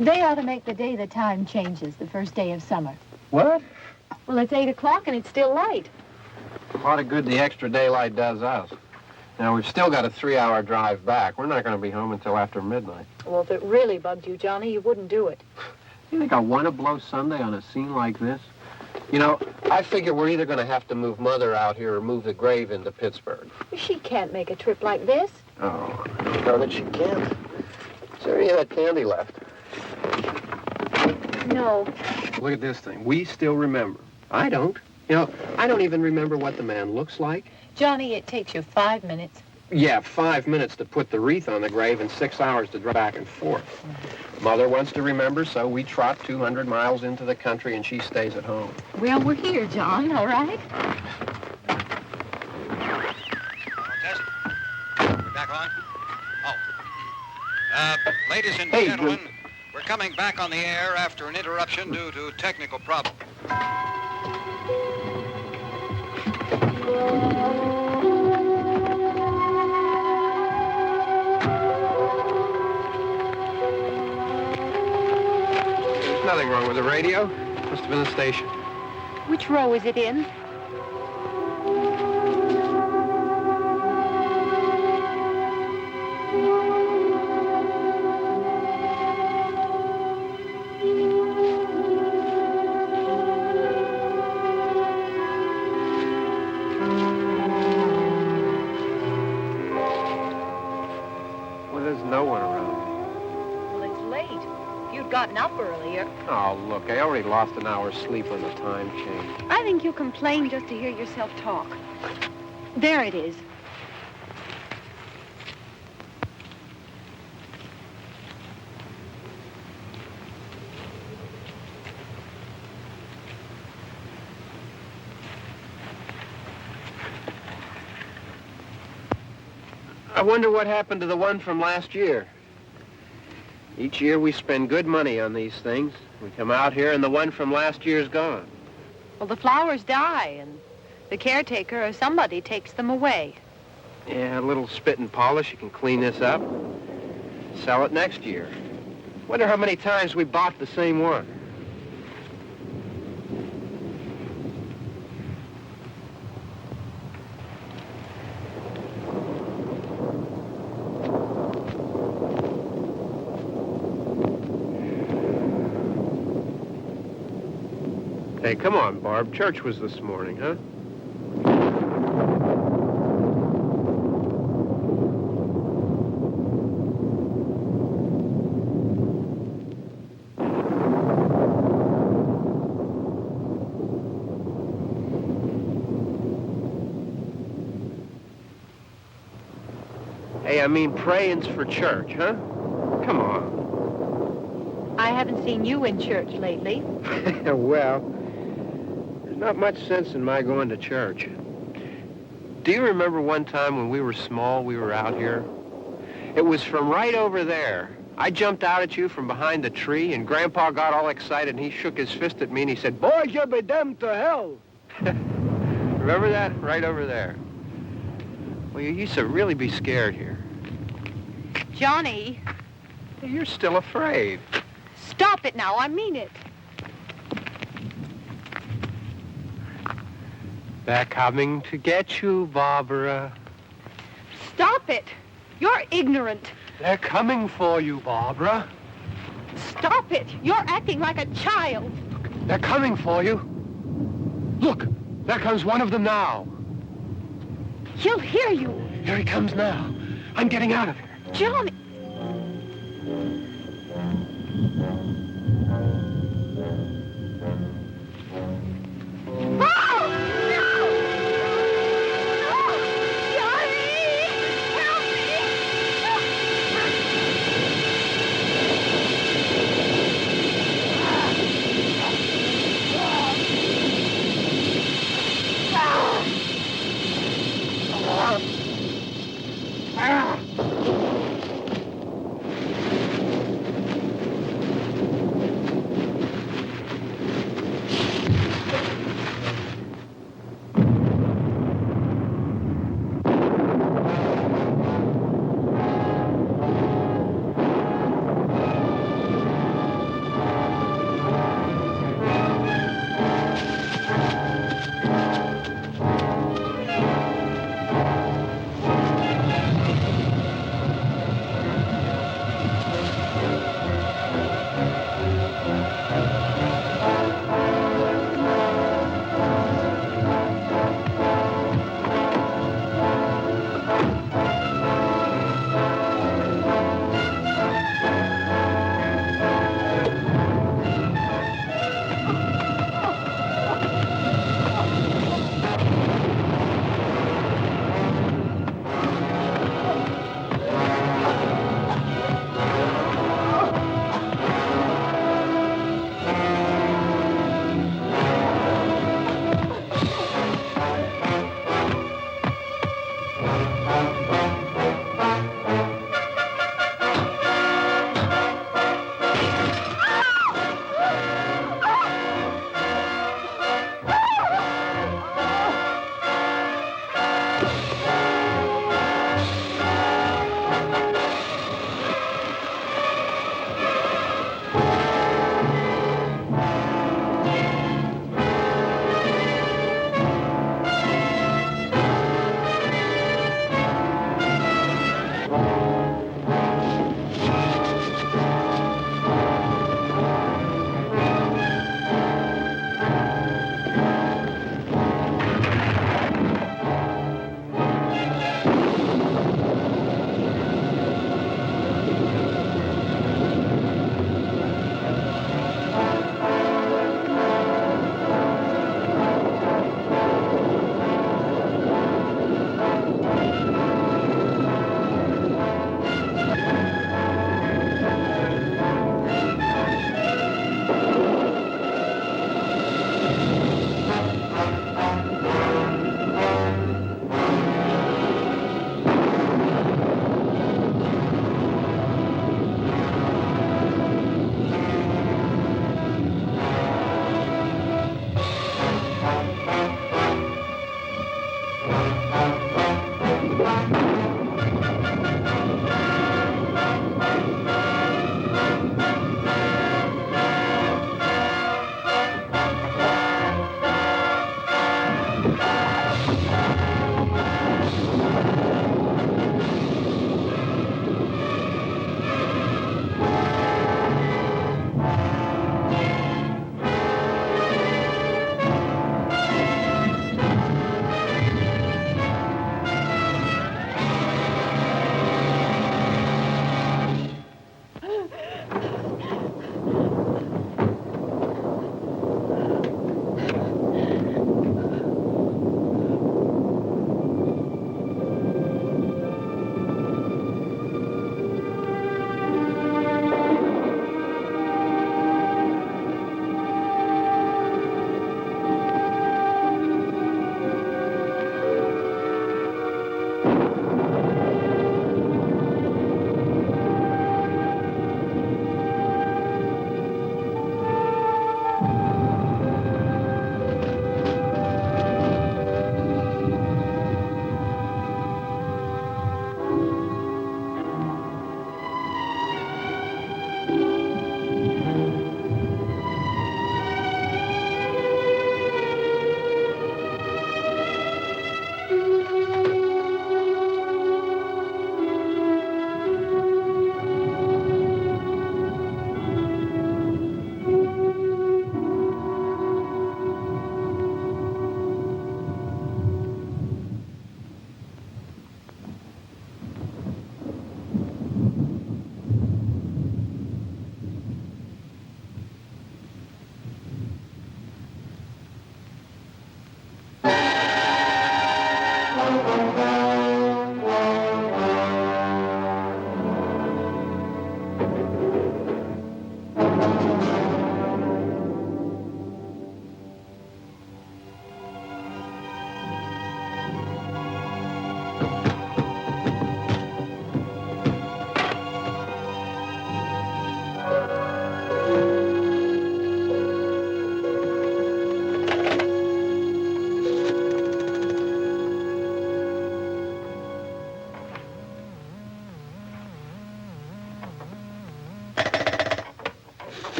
They ought to make the day the time changes, the first day of summer. What? Well, it's 8 o'clock and it's still light. A lot of good the extra daylight does us. Now, we've still got a 3-hour drive back. We're not going to be home until after midnight. Well, if it really bugged you, Johnny, you wouldn't do it. You think I want to blow Sunday on a scene like this? You know, I figure we're either going to have to move Mother out here or move the grave into Pittsburgh. She can't make a trip like this. Oh, I don't know that she can't. Is there any of that candy left? No. Look at this thing. We still remember. I don't. You know, I don't even remember what the man looks like. Johnny, it takes you 5 minutes. Yeah, 5 minutes to put the wreath on the grave and 6 hours to drive back and forth. Mother wants to remember, so we trot 200 miles into the country and she stays at home. Well, we're here, John, all right? Test. We're back on? Oh. Ladies and gentlemen, we're coming back on the air after an interruption due to technical problems. There's nothing wrong with the radio. Must have been the station. Which row is it in? Gotten up earlier. Oh, look, I already lost an hour's sleep on the time change. I think you complain just to hear yourself talk. There it is. I wonder what happened to the one from last year. Each year we spend good money on these things. We come out here and the one from last year's gone. Well, the flowers die and the caretaker or somebody takes them away. Yeah, a little spit and polish. You can clean this up. Sell it next year. Wonder how many times we bought the same one. Hey, come on, Barb. Church was this morning, huh? Hey, I mean praying's for church, huh? Come on. I haven't seen you in church lately. Well, there's not much sense in my going to church. Do you remember one time when we were small, we were out here? It was from right over there. I jumped out at you from behind the tree, and Grandpa got all excited, and he shook his fist at me, and he said, "Boys, you'll be damned to hell." Remember that? Right over there. Well, you used to really be scared here. Johnny, You're still afraid. stop it now. I mean it. They're coming to get you, Barbara. Stop it. You're ignorant. They're coming for you, Barbara. Stop it. You're acting like a child. They're coming for you. Look, there comes one of them now. He'll hear you. Here he comes now. I'm getting out of here. Johnny.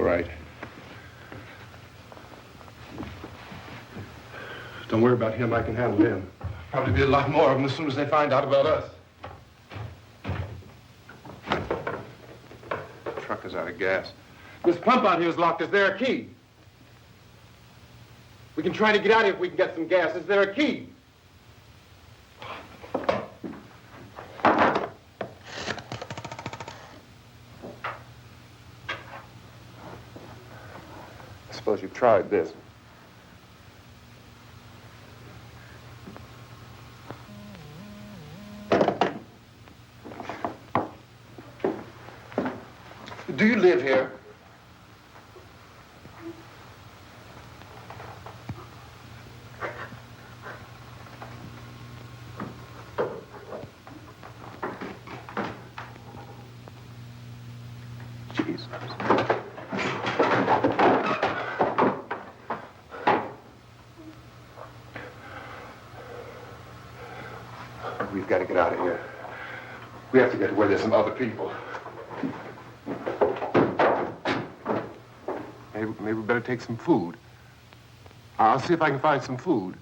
right. Don't worry about him. I can handle him. Probably be a lot more of them as soon as they find out about us. The truck is out of gas. This pump out here is locked. Is there a key? We can try to get out of here if we can get some gas. Is there a key? I suppose you've tried this. Do you live here? Jesus. We've got to get out of here. We have to get to where there's some other people. Maybe we better take some food. I'll see if I can find some food.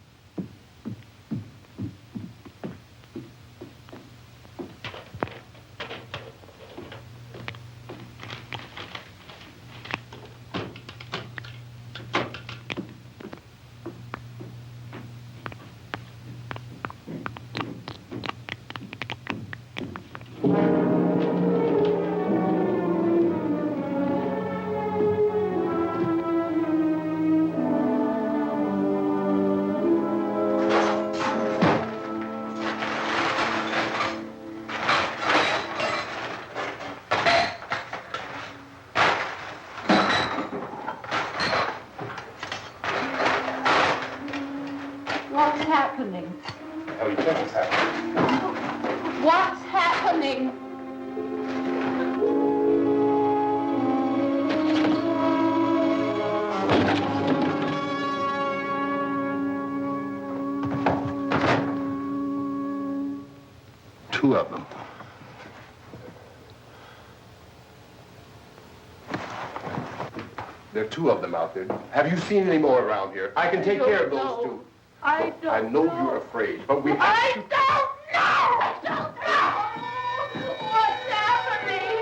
What's happening? How do you think it's happening? What's happening? Two of them. There are two of them out there. Have you seen any more around here? I can take care of those two. I don't I know you're afraid, but we have to... I don't know! I don't know! What's happening?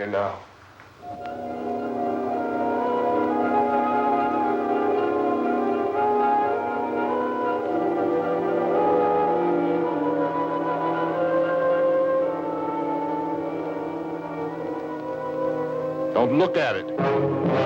here now. Don't look at it.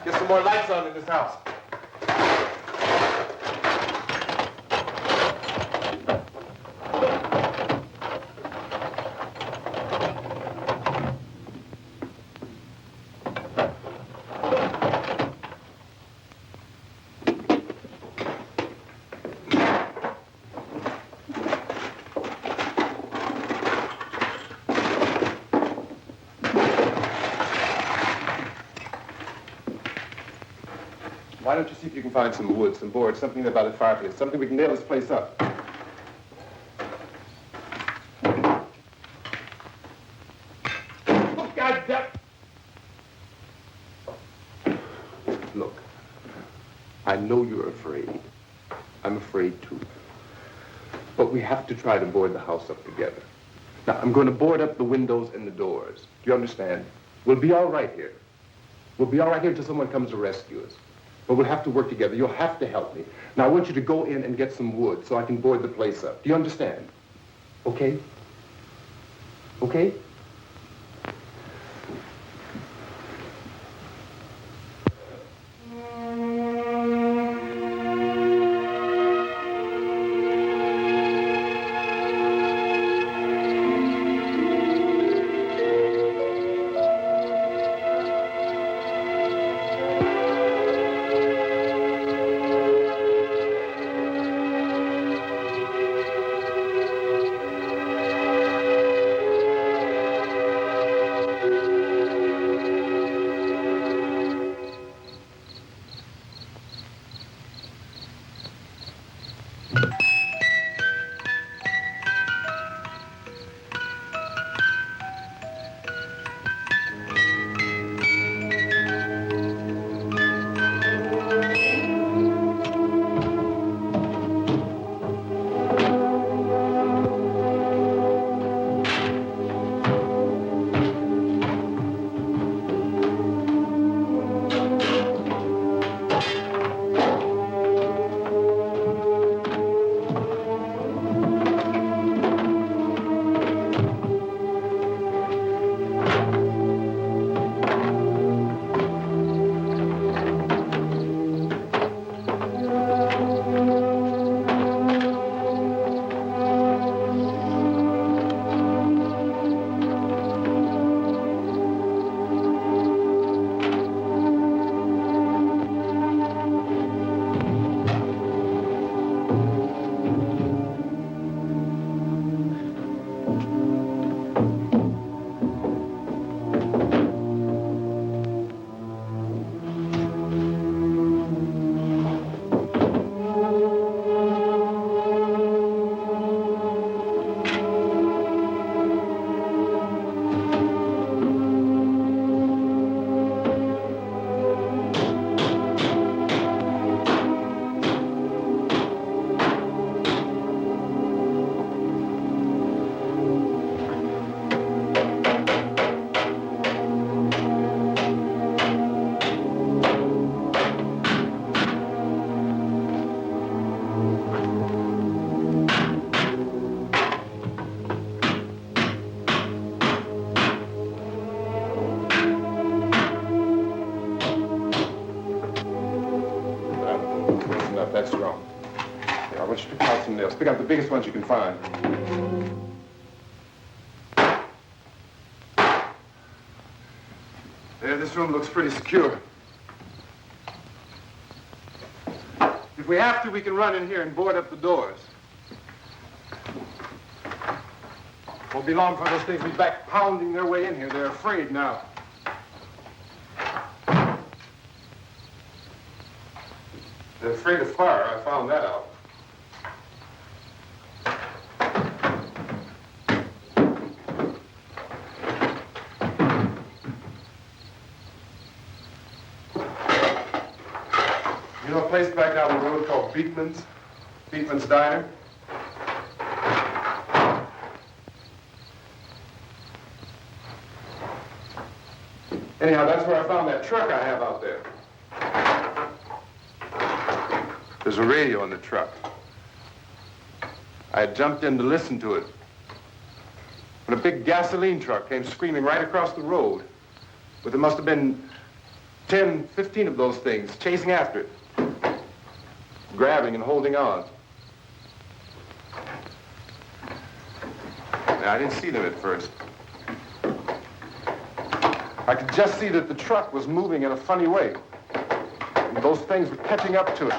Get some more lights on in this house. Why don't you see if you can find some wood, some board, something about a fireplace, something we can nail this place up. Oh, God damn! Look, I know you're afraid. I'm afraid too. But we have to try to board the house up together. Now, I'm going to board up the windows and the doors. Do you understand? We'll be all right here. We'll be all right here until someone comes to rescue us. But we'll have to work together. You'll have to help me. Now, I want you to go in and get some wood so I can board the place up. Do you understand? Okay? Okay? That's wrong. Here, I want you to pick out some nails. Pick out the biggest ones you can find. There, this room looks pretty secure. If we have to, we can run in here and board up the doors. Won't be long for those things to be back pounding their way in here. They're afraid now. They're afraid of fire. I found that out. You know a place back down the road called Beekman's? Beekman's Diner? Anyhow, that's where I found that truck I have out there. There's a radio in the truck. I had jumped in to listen to it when a big gasoline truck came screaming right across the road. But there must have been 10, 15 of those things chasing after it, grabbing and holding on. Now, I didn't see them at first. I could just see that the truck was moving in a funny way. And those things were catching up to it.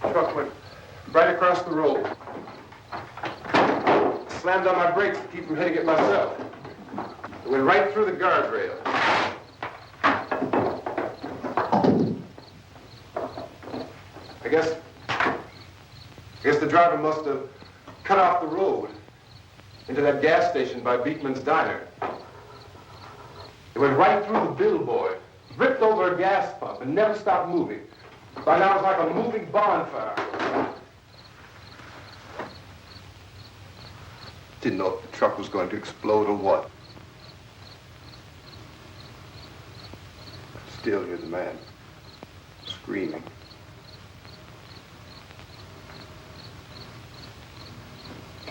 The truck went right across the road. Slammed on my brakes to keep from hitting it myself. It went right through the guardrail. I guess the driver must have cut off the road into that gas station by Beekman's Diner. It went right through the billboard, ripped over a gas pump, and never stopped moving. By now, it was like a moving bonfire. Didn't know if the truck was going to explode or what. Still hear the man screaming.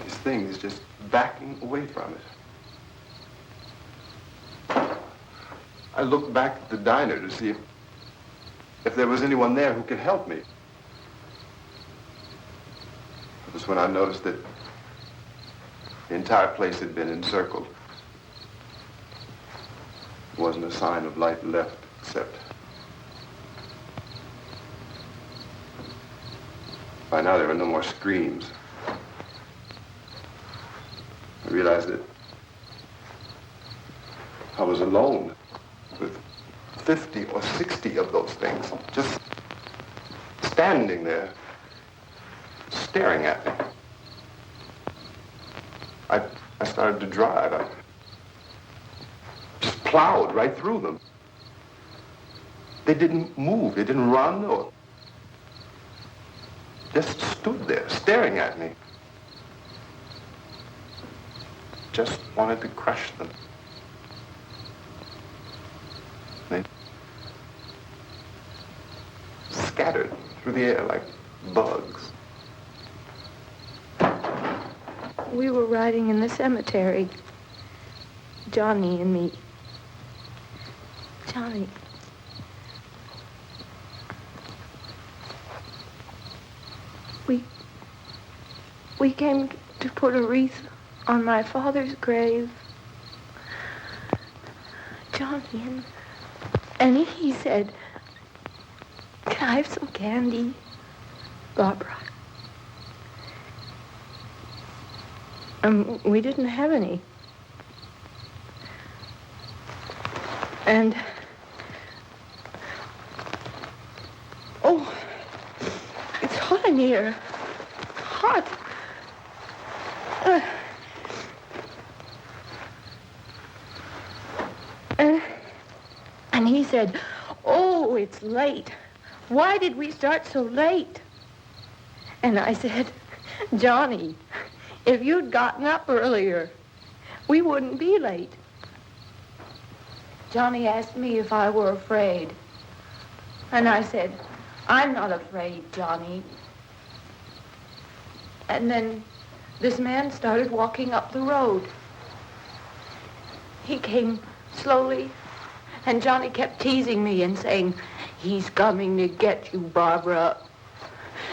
This thing is just backing away from it. I looked back at the diner to see if there was anyone there who could help me. It was when I noticed that the entire place had been encircled. There wasn't a sign of light left except by now there were no more screams. I realized that I was alone with 50 or 60 of those things, just standing there, staring at me. I started to drive. I just plowed right through them. They didn't move. They didn't run or just stood there, staring at me. Just wanted to crush them. They scattered through the air like bugs. We were riding in the cemetery, Johnny and me. Johnny. We came to put a wreath on my father's grave. Johnny, and he said, "Can I have some candy, Barbara?" We didn't have any. And, oh, it's hot in here. Hot. And he said, "Oh, it's late. Why did we start so late?" And I said, "Johnny, if you'd gotten up earlier, we wouldn't be late." Johnny asked me if I were afraid. And I said, "I'm not afraid, Johnny." And then this man started walking up the road. He came slowly, and Johnny kept teasing me and saying, He's coming to get you, Barbara.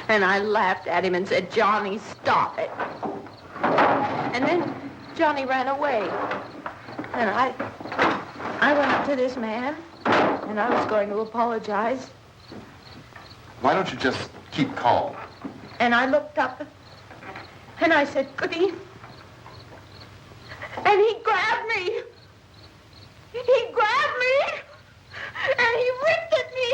And I laughed at him and said, Johnny, stop it. And then Johnny ran away. And I went up to this man, and I was going to apologize. Why don't you just keep calm? And I looked up, and I said, Goody. And he grabbed me. He grabbed me, and he ripped at me.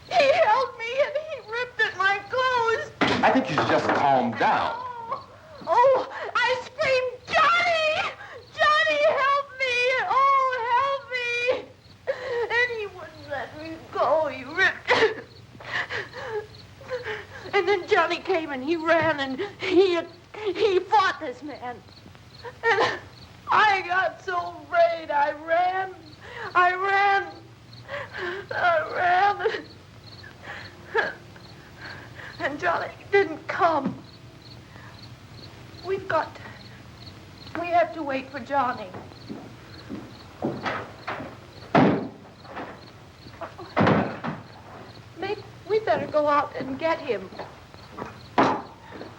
He held me, and he ripped at my clothes. I think you should just calm down. Oh, I screamed, Johnny! Johnny, help me! Oh, help me! And he wouldn't let me go. He ripped. And then Johnny came and he ran and he fought this man. And I got so afraid. I ran. And Johnny didn't come. We have to wait for Johnny. We better go out and get him.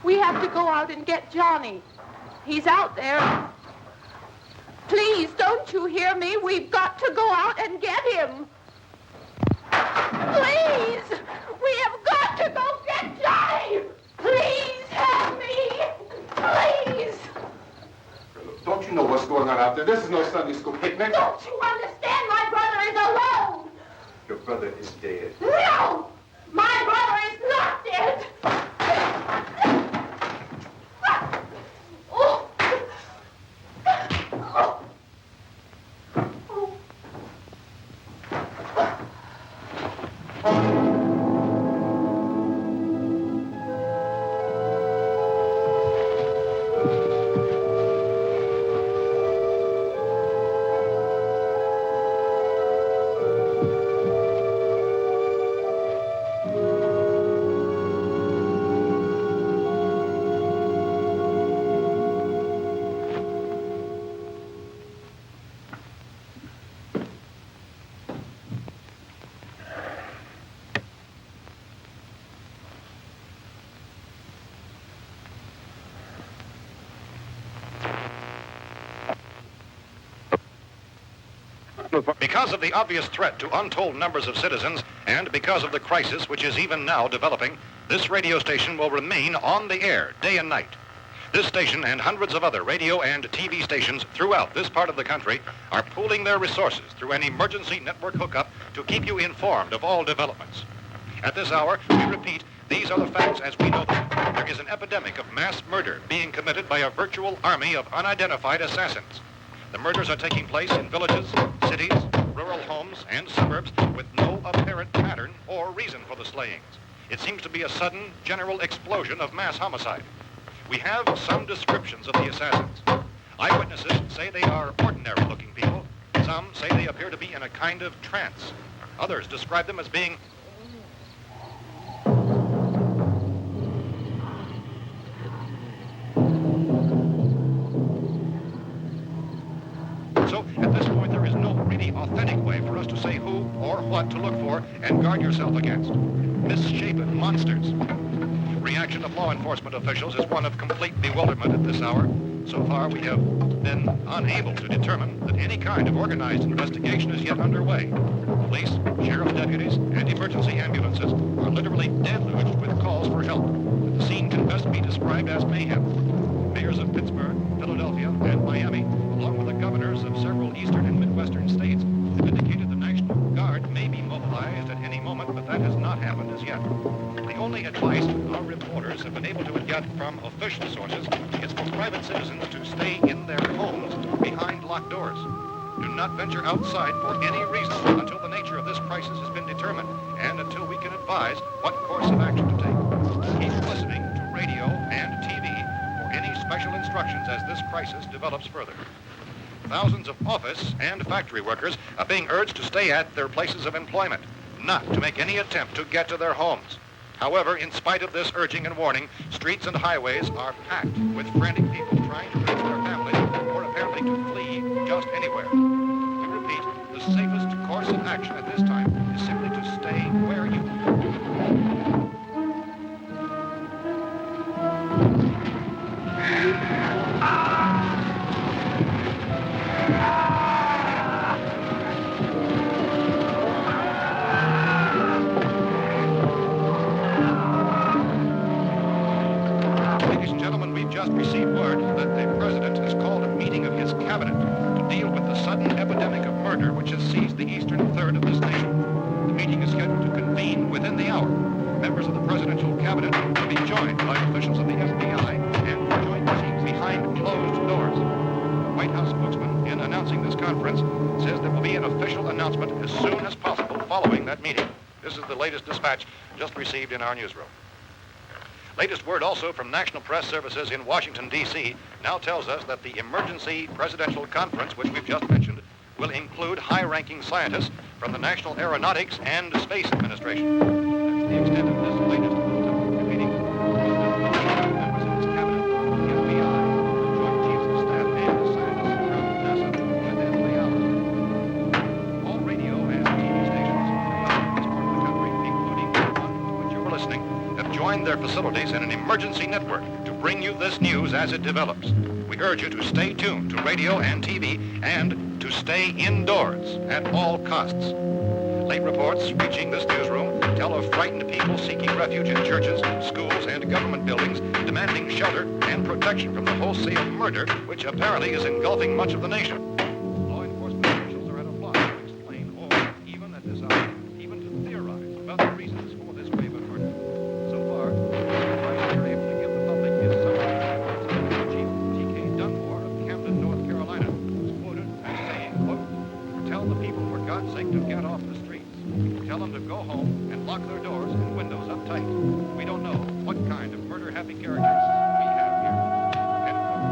We have to go out and get Johnny. He's out there. Please, don't you hear me? We've got to go out and get him. Please! We have got to go get Johnny! Please help me! Please! Don't you know what's going on out there? This is no Sunday school picnic. Don't you understand? My brother is alone! Your brother is dead. No! My brother is not dead! Oh. Because of the obvious threat to untold numbers of citizens and because of the crisis which is even now developing, this radio station will remain on the air day and night. This station and hundreds of other radio and TV stations throughout this part of the country are pooling their resources through an emergency network hookup to keep you informed of all developments. At this hour, we repeat, these are the facts as we know them. There is an epidemic of mass murder being committed by a virtual army of unidentified assassins. The murders are taking place in villages, cities, rural homes, and suburbs with no apparent pattern or reason for the slayings. It seems to be a sudden, general explosion of mass homicide. We have some descriptions of the assassins. Eyewitnesses say they are ordinary-looking people. Some say they appear to be in a kind of trance. Others describe them as being So, at this point, there is no really authentic way for us to say who or what to look for and guard yourself against. Misshapen monsters. Reaction of law enforcement officials is one of complete bewilderment at this hour. So far, we have been unable to determine that any kind of organized investigation is yet underway. Police, sheriff's deputies, and emergency ambulances are literally deluged with calls for help. The scene can best be described as mayhem. Mayors of Pittsburgh, Philadelphia, and Miami, along with the governors of several eastern and midwestern states, have indicated the National Guard may be mobilized at any moment, but that has not happened as yet. The only advice our reporters have been able to get from official sources is for private citizens to stay in their homes behind locked doors. Do not venture outside for any reason until the nature of this crisis has been determined and until we can advise what course of action to take. Keep listening to radio and TV for any special instructions as this crisis develops further. Thousands of office and factory workers are being urged to stay at their places of employment, not to make any attempt to get to their homes. However, in spite of this urging and warning, streets and highways are packed with frantic people trying to reach their families or apparently to flee just anywhere. We repeat, the safest course of action at this time is simply to stay received word that the president has called a meeting of his cabinet to deal with the sudden epidemic of murder which has seized the eastern third of this nation. The meeting is scheduled to convene within the hour. Members of the presidential cabinet will be joined by officials of the FBI and joint teams behind closed doors. The White House spokesman, in announcing this conference, says there will be an official announcement as soon as possible following that meeting. This is the latest dispatch just received in our newsroom. Latest word also from National Press Services in Washington, D.C. now tells us that the emergency presidential conference, which we've just mentioned, will include high-ranking scientists from the National Aeronautics and Space Administration. That's the extent of this latest bulletin meeting. Members of his cabinet, the FBI, Joint Chiefs of Staff, and scientists from NASA within the hour. All radio and TV stations throughout this part of the country, including the one to which you're listening, have joined their facilities in an emergency network to bring you this news as it develops. We urge you to stay tuned to radio and TV and to stay indoors at all costs. Late reports reaching this newsroom tell of frightened people seeking refuge in churches, schools, and government buildings, demanding shelter and protection from the wholesale murder which apparently is engulfing much of the nation. Law enforcement officials are at a loss to explain or, even at this hour, even to theorize about the reasons for this wave of murder. So far, the advice they're able to give the public is summary. Chief T.K. Dunmore of Camden, North Carolina, was quoted as saying, quote, "Tell the people, for God's sake, to get off the streets. Tell them to go home and lock their doors and windows up tight. We don't know what kind of murder-happy characters we have here." End quote.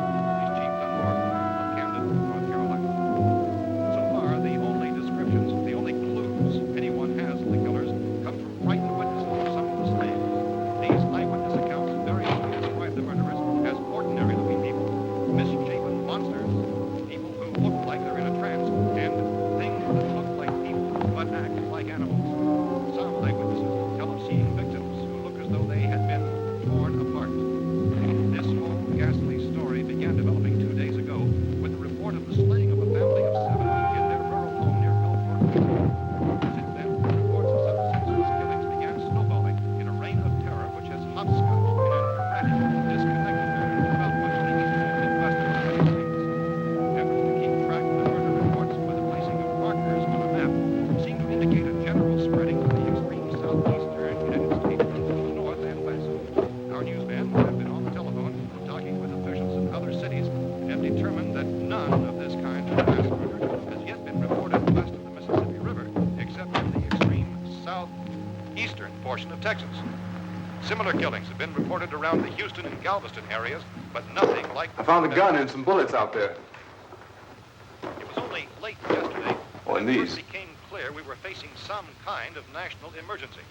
He's Chief Dunmore of Camden, North Carolina. So far, the only descriptions, the only clues anyone has of the killers come from frightened witnesses of some of the slaves. These eyewitness accounts variously describe the murderers as ordinary-looking people, misshapen monsters, people who look like they're in a trance, and things that look like people but act like animals. Some eyewitnesses tell of seeing victims who look as though they had been torn apart. This whole ghastly story began developing 2 days ago with the report of the slaying of a family of 7 in their rural home near Gulfport. Since then, reports of such senseless killings began snowballing in a reign of terror which has hopscotched in an erratic, disconnected manner throughout much of the eastern Midwest of the United States. Efforts to keep track of the murder reports by the placing of markers on a map seem to indicate a general spreading of the extreme southeastern United States to the north and west. Our newsmen have been on the telephone talking with officials in other cities and have determined that none of this kind of mass murder has yet been reported west of the Mississippi River, except in the extreme southeastern portion of Texas. Similar killings have been reported around the Houston and Galveston areas, but nothing like I found a gun and some bullets out there. It was only late yesterday Oh, and when it these. first became clear we were facing some kind of national emergency.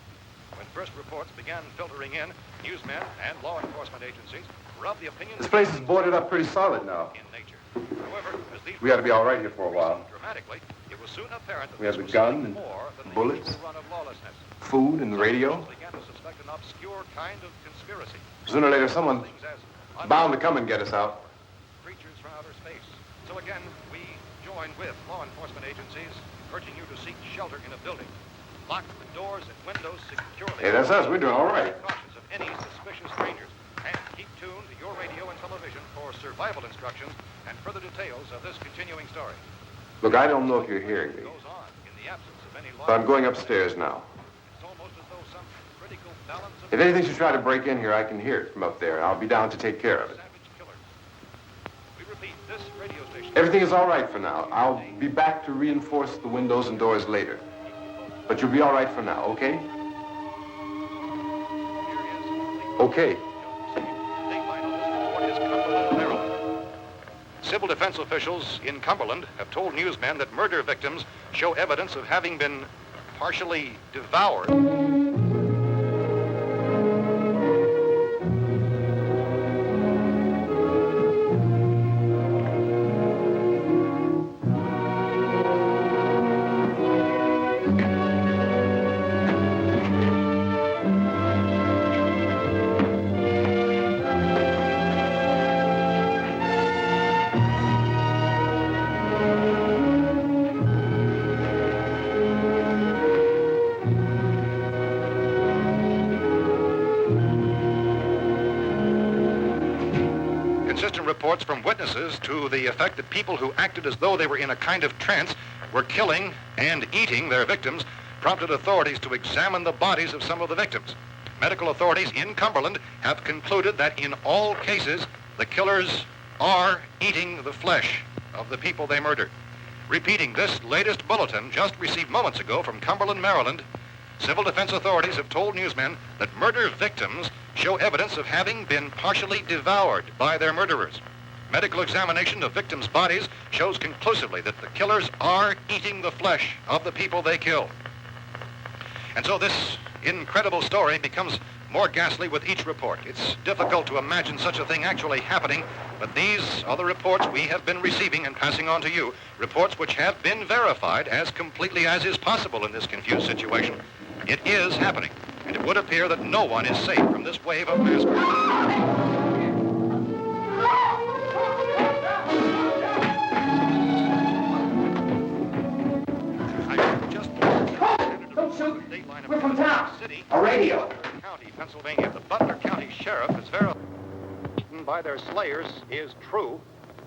When first reports began filtering in, newsmen and law enforcement agencies were of the opinion This place is boarded up pretty solid now. in nature. However, as these We ought to be all right here for a while. dramatically, it was soon apparent that We have this the was gun something and more than the bullets. usual run of lawlessness. Food and the radio. Some began to suspect an obscure kind of conspiracy. Sooner or later, someone Things as bound to come and get us out. creatures from outer space. So again, we join with law enforcement agencies, urging you to seek shelter in a building. Lock the doors and windows securely. Hey, that's us. We're doing all right. Cautious of any suspicious strangers. And keep tuned to your radio and television for survival instructions and further details of this continuing story. Look, I don't know if you're hearing me, Goes on in the absence of any law. but I'm going upstairs now. It's almost as though some critical balance of If anything should try to break in here, I can hear it from up there. I'll be down to take care of it. savage killers. We repeat, this radio station. Everything is all right for now. I'll be back to reinforce the windows and doors later. But you'll be all right for now, okay? Okay. Civil defense officials in Cumberland have told newsmen that murder victims show evidence of having been partially devoured. inconsistent reports from witnesses to the effect that people who acted as though they were in a kind of trance were killing and eating their victims prompted authorities to examine the bodies of some of the victims. Medical authorities in Cumberland have concluded that in all cases, the killers are eating the flesh of the people they murdered. Repeating this latest bulletin just received moments ago from Cumberland, Maryland, civil defense authorities have told newsmen that murder victims show evidence of having been partially devoured by their murderers. Medical examination of victims' bodies shows conclusively that the killers are eating the flesh of the people they kill. And so this incredible story becomes more ghastly with each report. It's difficult to imagine such a thing actually happening, but these are the reports we have been receiving and passing on to you, reports which have been verified as completely as is possible in this confused situation. It is happening, and it would appear that no one is safe from this wave of mass murder. We're from town. A radio. County, Pennsylvania. The Butler County Sheriff is verified by their slayers is true.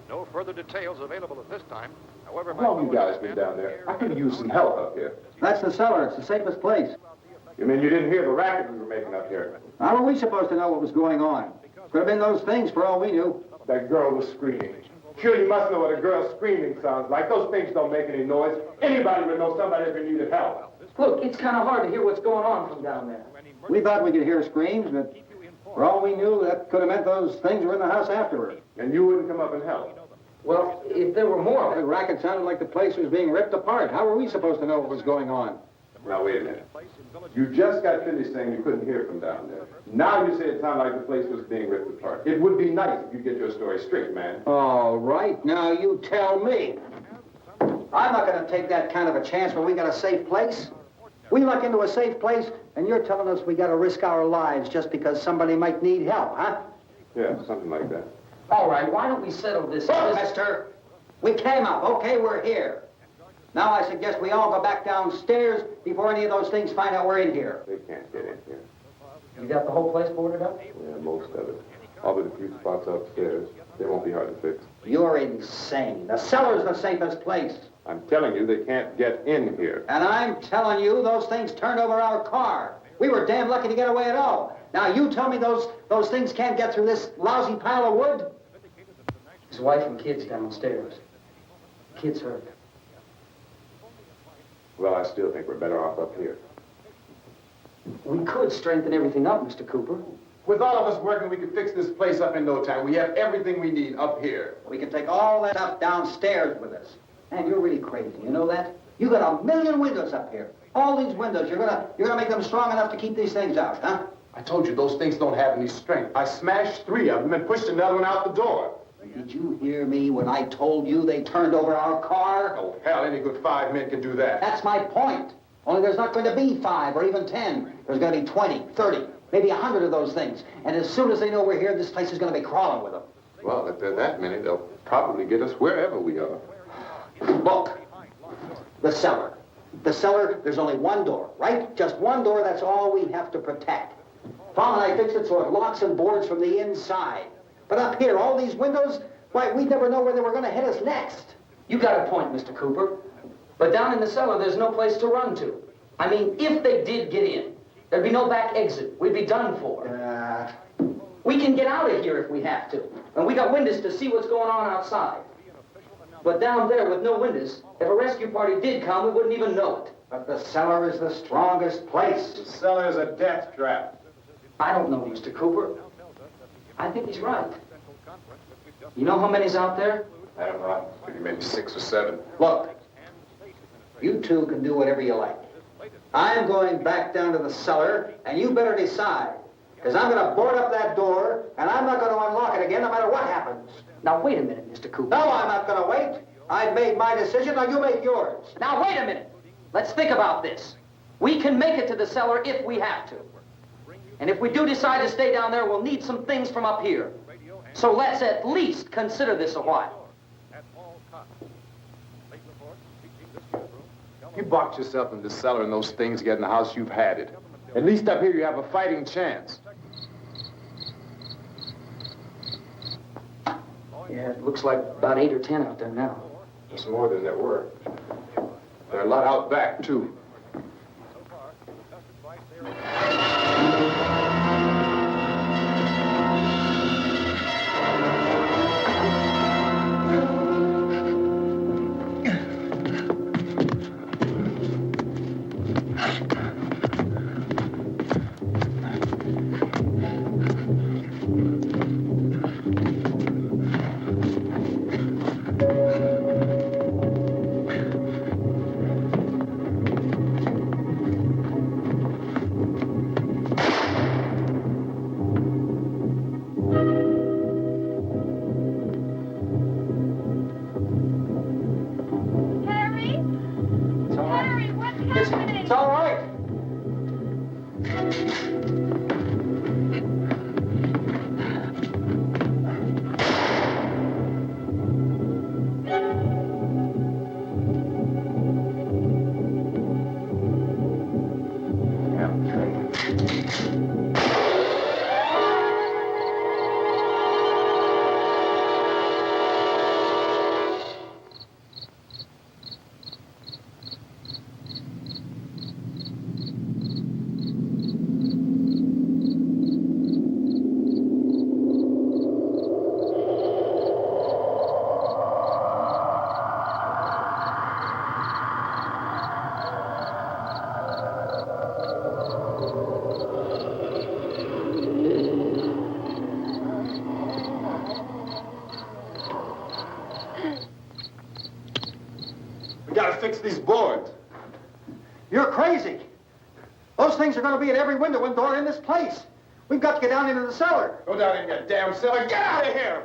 No further details available at this time. However, How long you guys been down there? I could use some help up here. That's the cellar. It's the safest place. You mean you didn't hear the racket we were making up here? How were we supposed to know what was going on? Could have been those things for all we knew. That girl was screaming. Sure, you must know what a girl screaming sounds like. Those things don't make any noise. Anybody would know somebody ever needed help. Look, it's kind of hard to hear what's going on from down there. We thought we could hear screams, but for all we knew, that could have meant those things were in the house afterward. And you wouldn't come up and help? Well, if there were more... The racket sounded like the place was being ripped apart. How were we supposed to know what was going on? Now, wait a minute. You just got finished saying you couldn't hear from down there. Now you say it sounded like the place was being ripped apart. It would be nice if you get your story straight, man. All right, now you tell me. I'm not going to take that kind of a chance when we got a safe place. We luck into a safe place, and you're telling us we got to risk our lives just because somebody might need help, huh? Yeah, something like that. All right, why don't we settle this? Look, mister, we came up. Okay, we're here. Now I suggest we all go back downstairs before any of those things find out we're in here. They can't get in here. You got the whole place boarded up? Yeah, most of it. All but a few spots upstairs. They won't be hard to fix. You're insane. The cellar's the safest place. I'm telling you, they can't get in here. And I'm telling you, those things turned over our car. We were damn lucky to get away at all. Now you tell me those things can't get through this lousy pile of wood? His wife and kids downstairs. Kids hurt. Well, I still think we're better off up here. We could strengthen everything up, Mr. Cooper. With all of us working, we could fix this place up in no time. We have everything we need up here. We can take all that stuff downstairs with us. Man, you're really crazy. You know that? You got 1 million windows up here. All these windows, you're gonna make them strong enough to keep these things out, huh? I told you, those things don't have any strength. I smashed 3 of them and pushed another one out the door. Did you hear me when I told you they turned over our car? Oh, hell, any good 5 men can do that. That's my point. Only there's not going to be 5 or even 10. There's going to be 20, 30, maybe 100 of those things. And as soon as they know we're here, this place is going to be crawling with them. Well, if there are that many, they'll probably get us wherever we are. Look, the cellar. The cellar, there's only one door, right? Just one door, that's all we have to protect. Tom and I fixed it so it locks and boards from the inside. But up here, all these windows, why, we'd never know where they were going to hit us next. You got a point, Mr. Cooper. But down in the cellar, there's no place to run to. I mean, if they did get in, there'd be no back exit. We'd be done for. We can get out of here if we have to. And we got windows to see what's going on outside. But down there with no windows, if a rescue party did come, we wouldn't even know it. But the cellar is the strongest place. The cellar is a death trap. I don't know, Mr. Cooper. I think he's right. You know how many's out there? I don't know. Maybe 6 or 7. Look, you two can do whatever you like. I'm going back down to the cellar, and you better decide. Because I'm going to board up that door, and I'm not going to unlock it again no matter what happens. Now, wait a minute, Mr. Cooper. No, I'm not going to wait. I've made my decision, now you make yours. Now, wait a minute. Let's think about this. We can make it to the cellar if we have to. And if we do decide to stay down there, we'll need some things from up here. So let's at least consider this a while. You box yourself in the cellar and those things get in the house, you've had it. At least up here you have a fighting chance. Yeah, it looks like about 8 or 10 out there now. It's more than there were. There are a lot out back, too. It's all right. We gotta fix these boards. You're crazy. Those things are going to be at every window and door in this place. We've got to get down into the cellar. Go down in that damn cellar. Get out of here!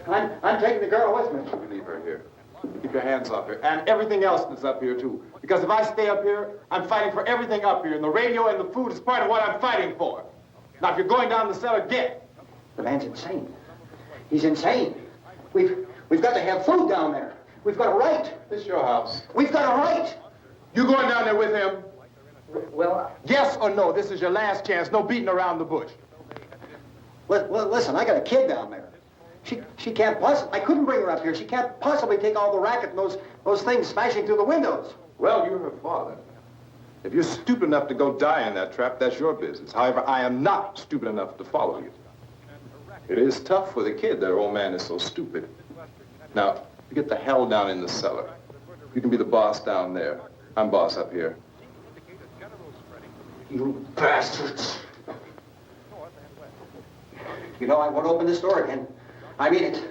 I'm taking the girl with me. You leave her here. Keep your hands off her. And everything else that's up here, too. Because if I stay up here, I'm fighting for everything up here. And the radio and the food is part of what I'm fighting for. Now, if you're going down the cellar, get. The man's insane. He's insane. We've got to have food down there. We've got a right. This is your house. We've got a right. You going down there with him? Well, Yes or no? This is your last chance. No beating around the bush. Listen, I got a kid down there. She can't possibly, I couldn't bring her up here. She can't possibly take all the racket and those things smashing through the windows. Well, you're her father. If you're stupid enough to go die in that trap, that's your business. However, I am not stupid enough to follow you. It is tough for the kid that her old man is so stupid. Now, you get the hell down in the cellar. You can be the boss down there. I'm boss up here. You bastards. You know, I won't open this door again. I mean it.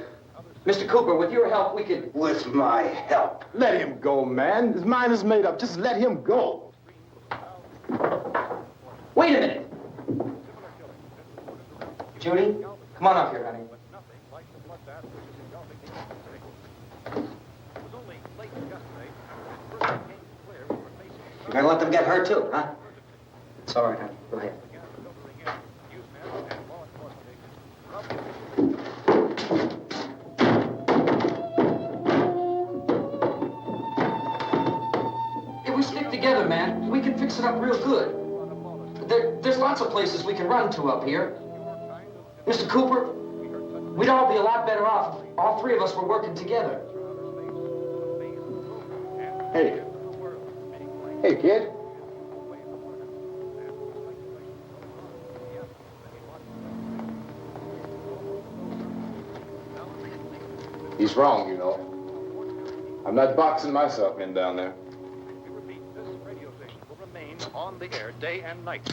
Mr. Cooper, with your help, we could... With my help. Let him go, man. His mind is made up. Just let him go. Wait a minute. Judy, come on up here, honey. You're gonna let them get hurt too, huh? It's all right, honey. Go ahead. If we stick together, man, we can fix it up real good. There's lots of places we can run to up here. Mr. Cooper, we'd all be a lot better off if all three of us were working together. Hey. Hey, kid. He's wrong, you know. I'm not boxing myself in down there. This radio station will remain on the air day and night.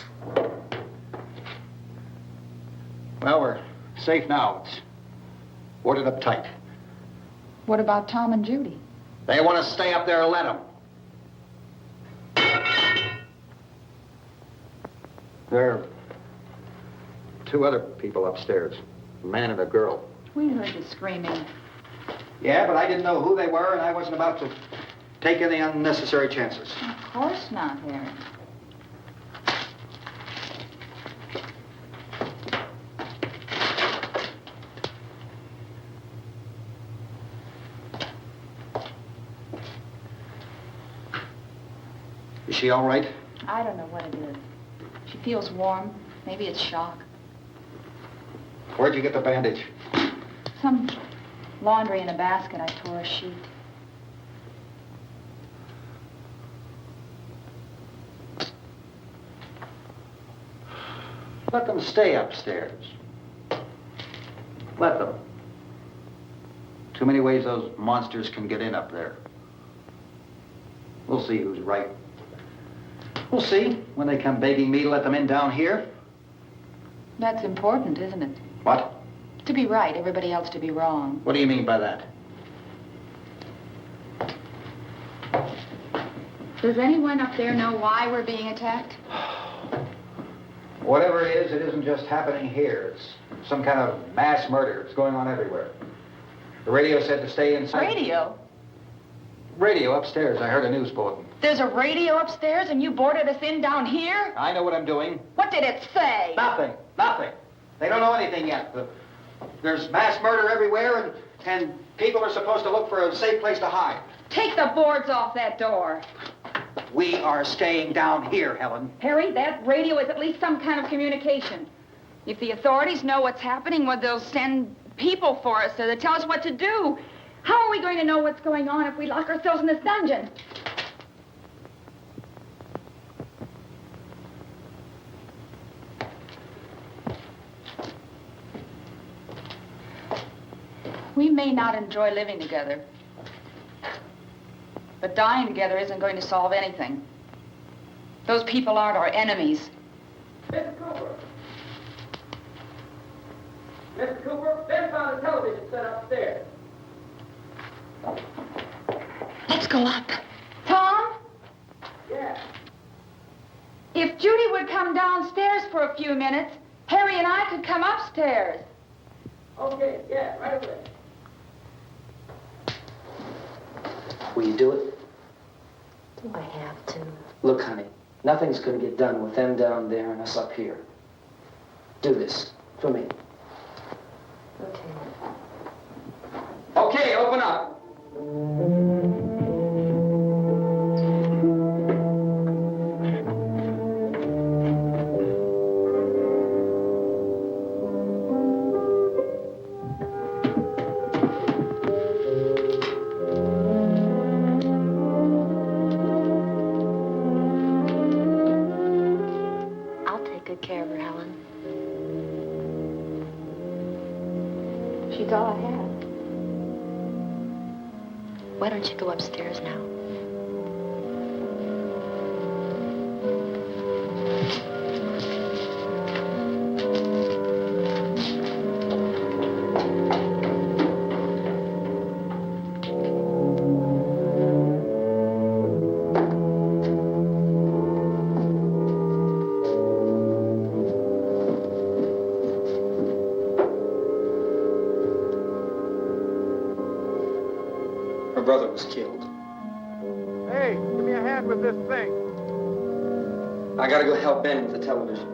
Well, we're safe now. It's boarded up tight. What about Tom and Judy? They want to stay up there, let them. There are two other people upstairs, a man and a girl. We heard the screaming. Yeah, but I didn't know who they were, and I wasn't about to take any unnecessary chances. Of course not, Harry. Is she all right? I don't know what it is. She feels warm. Maybe it's shock. Where'd you get the bandage? Some laundry in a basket. I tore a sheet. Let them stay upstairs. Let them. Too many ways those monsters can get in up there. We'll see who's right. We'll see when they come begging me to let them in down here. That's important, isn't it? What? To be right, everybody else to be wrong. What do you mean by that? Does anyone up there know why we're being attacked? Whatever it isn't just happening here. It's some kind of mass murder. It's going on everywhere. The radio said to stay inside. Radio? Radio upstairs. I heard a news bulletin. There's a radio upstairs and you boarded us in down here? I know what I'm doing. What did it say? Nothing. Nothing. They don't know anything yet. There's mass murder everywhere, and people are supposed to look for a safe place to hide. Take the boards off that door. We are staying down here, Helen. Harry, that radio is at least some kind of communication. If the authorities know what's happening, well, they'll send people for us to tell us what to do. How are we going to know what's going on if we lock ourselves in this dungeon? We may not enjoy living together, but dying together isn't going to solve anything. Those people aren't our enemies. Mr. Cooper! Mr. Cooper, Ben found a television set upstairs. Let's go up. Tom? Yeah. If Judy would come downstairs for a few minutes, Harry and I could come upstairs. Okay, yeah, right away. Will you do it? Do I have to? Look, honey, nothing's going to get done with them down there and us up here. Do this for me. Okay. Okay, open up. I'll take good care of her, Helen. She's all I have. Why don't you go upstairs now? Her brother was killed. Hey, give me a hand with this thing. I gotta go help Ben with the television.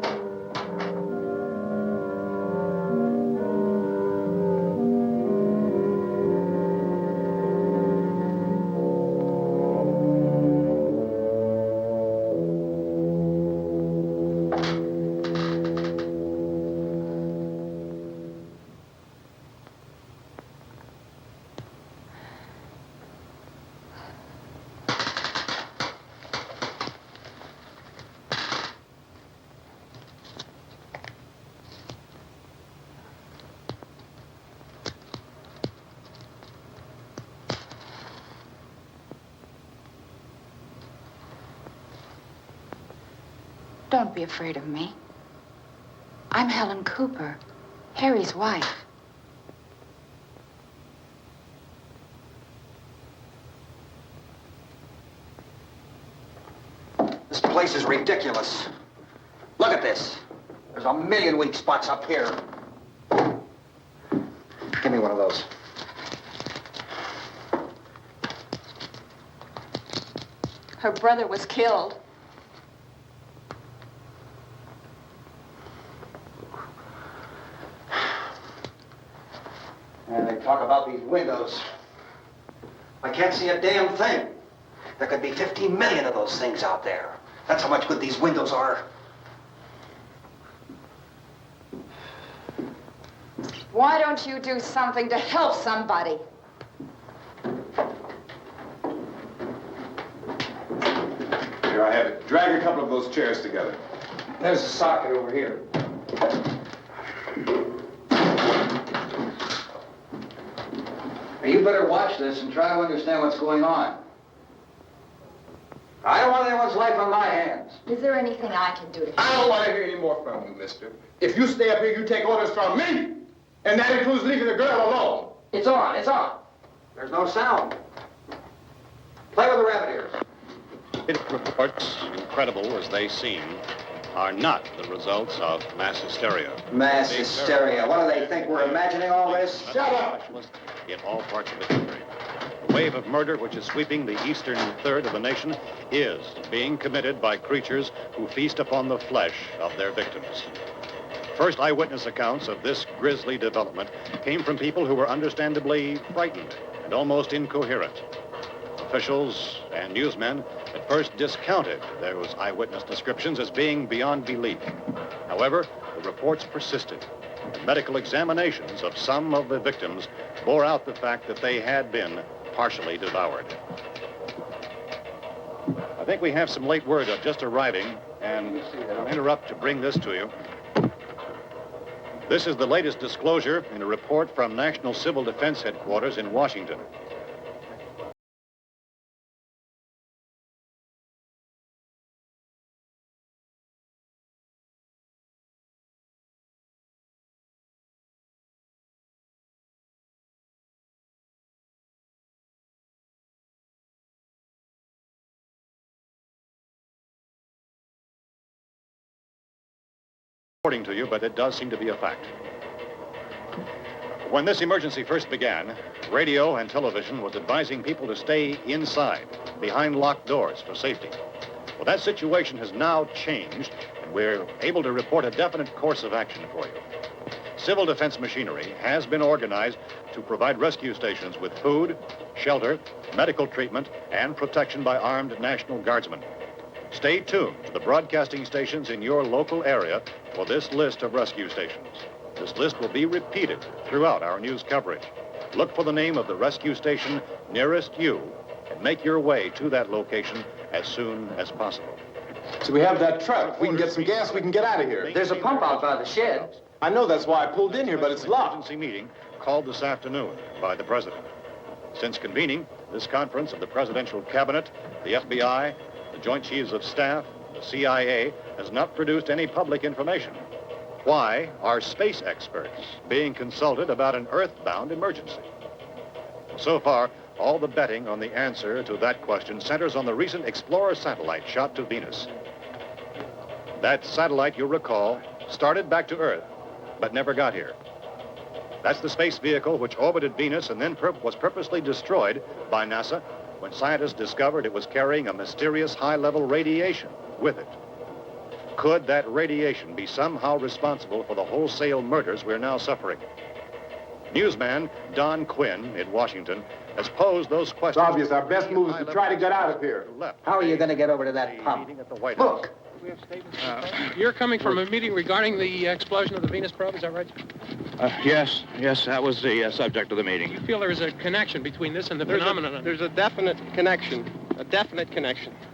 Don't be afraid of me. I'm Helen Cooper, Harry's wife. This place is ridiculous. Look at this. There's a million weak spots up here. Give me one of those. Her brother was killed. And they talk about these windows. I can't see a damn thing. There could be 15 million of those things out there. That's how much good these windows are. Why don't you do something to help somebody? Here I have it. Drag a couple of those chairs together. There's a socket over here. You better watch this and try to understand what's going on. I don't want anyone's life on my hands. Is there anything I can do to help? I don't want to hear any more from you, mister. If you stay up here, you take orders from me. And that includes leaving the girl alone. It's on, it's on. There's no sound. Play with the rabbit ears. Reports, incredible as they seem, are not the results of mass hysteria. Mass hysteria. What do they think? We're imagining all this? Shut up! In all parts of the country. The wave of murder which is sweeping the eastern third of the nation is being committed by creatures who feast upon the flesh of their victims. First eyewitness accounts of this grisly development came from people who were understandably frightened and almost incoherent. Officials and newsmen at first discounted those eyewitness descriptions as being beyond belief. However, the reports persisted, and medical examinations of some of the victims bore out the fact that they had been partially devoured. I think we have some late word just arriving, and I'll interrupt to bring this to you. This is the latest disclosure in a report from National Civil Defense Headquarters in Washington. According to you, but it does seem to be a fact. When this emergency first began, radio and television was advising people to stay inside, behind locked doors for safety. Well, that situation has now changed, and we're able to report a definite course of action for you. Civil defense machinery has been organized to provide rescue stations with food, shelter, medical treatment, and protection by armed National Guardsmen. Stay tuned to the broadcasting stations in your local area for this list of rescue stations. This list will be repeated throughout our news coverage. Look for the name of the rescue station nearest you and make your way to that location as soon as possible. So we have that truck. If we can get some gas, we can get out of here. There's a pump out by the shed. I know, that's why I pulled in here, but it's locked. Emergency meeting called this afternoon by the president. Since convening this conference of the presidential cabinet, the FBI, the Joint Chiefs of Staff, the CIA, has not produced any public information. Why are space experts being consulted about an Earth-bound emergency? So far, all the betting on the answer to that question centers on the recent Explorer satellite shot to Venus. That satellite, you'll recall, started back to Earth, but never got here. That's the space vehicle which orbited Venus and then was purposely destroyed by NASA when scientists discovered it was carrying a mysterious high-level radiation with it. Could that radiation be somehow responsible for the wholesale murders we're now suffering? Newsman Don Quinn in Washington has posed those questions. It's obvious our best move is to try to get out of here. How are you going to get over to that pump? Look! You're coming from a meeting regarding the explosion of the Venus probe, is that right? Yes, that was the subject of the meeting. You feel there is a connection between this and the phenomenon? There's a definite connection.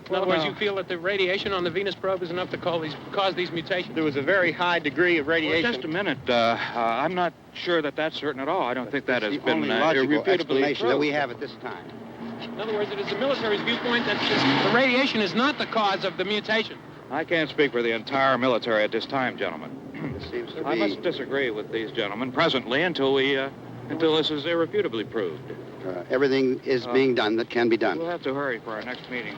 In other words, you feel that the radiation on the Venus probe is enough to cause these mutations? There was a very high degree of radiation. Well, just a minute. I'm not sure that that's certain at all. I don't think that has been logical explanation that we proved. have at this time. In other words, it is the military's viewpoint that the radiation is not the cause of the mutation. I can't speak for the entire military at this time, gentlemen. This seems to I be... must disagree with these gentlemen presently until this is irrefutably proved. everything is being done that can be done. We'll have to hurry for our next meeting.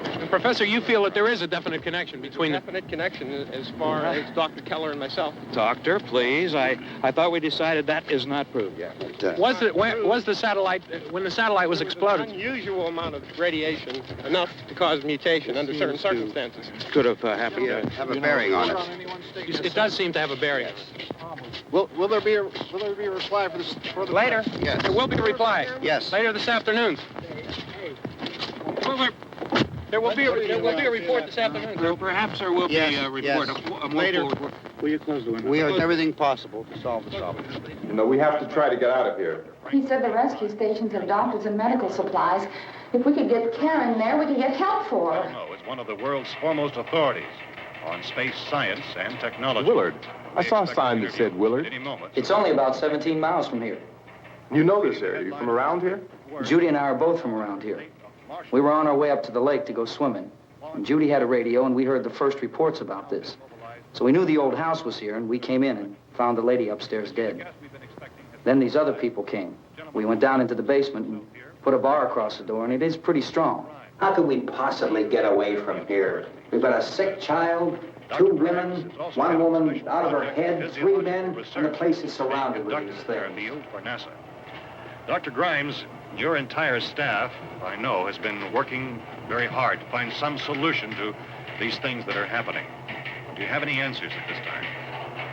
And Professor, you feel that there is a definite connection between them? Definite connection as far as Dr. Keller and myself. Doctor, please. I thought we decided that is not proved yet. Was the satellite, when the satellite was exploded? An unusual amount of radiation, enough to cause mutation under certain circumstances. Could have happened. Have a bearing on it. It does seem to have a bearing. Will there be a reply for the later? Yes. There will be a reply. Yes. Later this afternoon. There will be a report this afternoon. Well, perhaps there will be a report. Yes. Will you close the window? We are everything possible to solve the problem. You know, we have to try to get out of here. He said the rescue stations have doctors and medical supplies. If we could get care in there, we could get help for her. No, it's one of the world's foremost authorities on space science and technology. Willard. I saw a sign that said Willard. It's only about 17 miles from here. You know this area. You from around here? Judy and I are both from around here. We were on our way up to the lake to go swimming. And Judy had a radio, and we heard the first reports about this. So we knew the old house was here, and we came in and found the lady upstairs dead. Then these other people came. We went down into the basement and put a bar across the door, and it is pretty strong. How could we possibly get away from here? We've got a sick child, 2 women, 1 woman out of her head, 3 men, and the place is surrounded with these things. For NASA. Dr. Grimes, your entire staff, I know, has been working very hard to find some solution to these things that are happening. Do you have any answers at this time?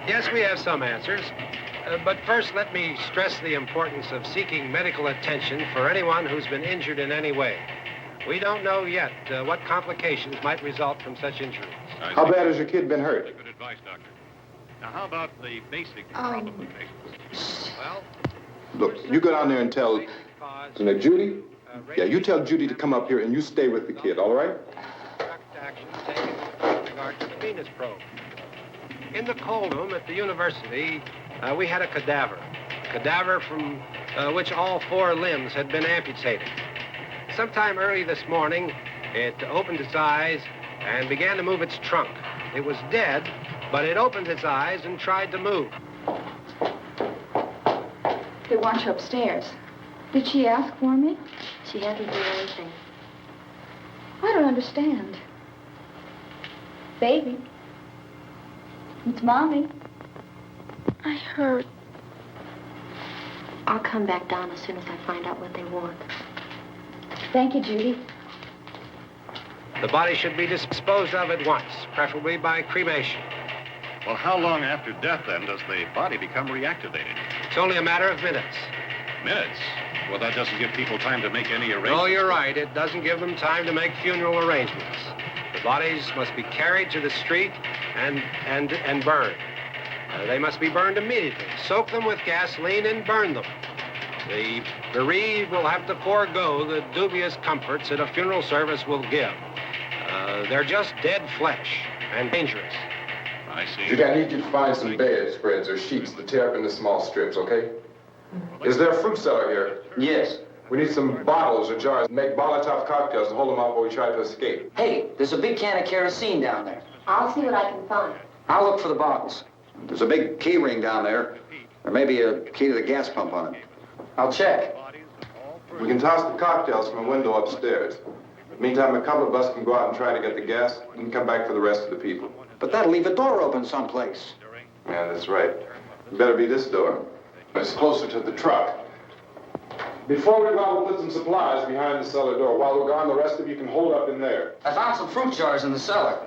Yes, we have some answers. But first, let me stress the importance of seeking medical attention for anyone who's been injured in any way. We don't know yet what complications might result from such injuries. How bad has your kid been hurt? Good advice, Doctor. Now, how about the basic problem of patients? Well, Look, you go down there and tell, Judy? Yeah, you tell Judy to come up here and you stay with the kid, all right? Action taken with regard to the Venus probe. In the cold room at the university, we had a cadaver from which all 4 limbs had been amputated. Sometime early this morning, it opened its eyes and began to move its trunk. It was dead, but it opened its eyes and tried to move. They want you upstairs. Did she ask for me? She hasn't done anything. I don't understand. Baby. It's Mommy. I heard. I'll come back down as soon as I find out what they want. Thank you, Judy. The body should be disposed of at once, preferably by cremation. Well, how long after death, then, does the body become reactivated? It's only a matter of minutes. Minutes? Well, that doesn't give people time to make any arrangements. Oh, you're right. It doesn't give them time to make funeral arrangements. The bodies must be carried to the street and burned. They must be burned immediately. Soak them with gasoline and burn them. The bereaved will have to forego the dubious comforts that a funeral service will give. They're just dead flesh and dangerous. I see. Judy, I need you to find some bedspreads or sheets to tear up into small strips, okay? Is there a fruit cellar here? Yes. We need some bottles or jars to make Molotov cocktails to hold them out while we try to escape. Hey, there's a big can of kerosene down there. I'll see what I can find. I'll look for the bottles. There's a big key ring down there. There may be a key to the gas pump on it. I'll check. We can toss the cocktails from a window upstairs. Meantime, a couple of us can go out and try to get the gas and come back for the rest of the people. But that'll leave a door open someplace. Yeah, that's right. It better be this door. It's closer to the truck. Before we go out, we'll put some supplies behind the cellar door. While we're gone, the rest of you can hold up in there. I found some fruit jars in the cellar.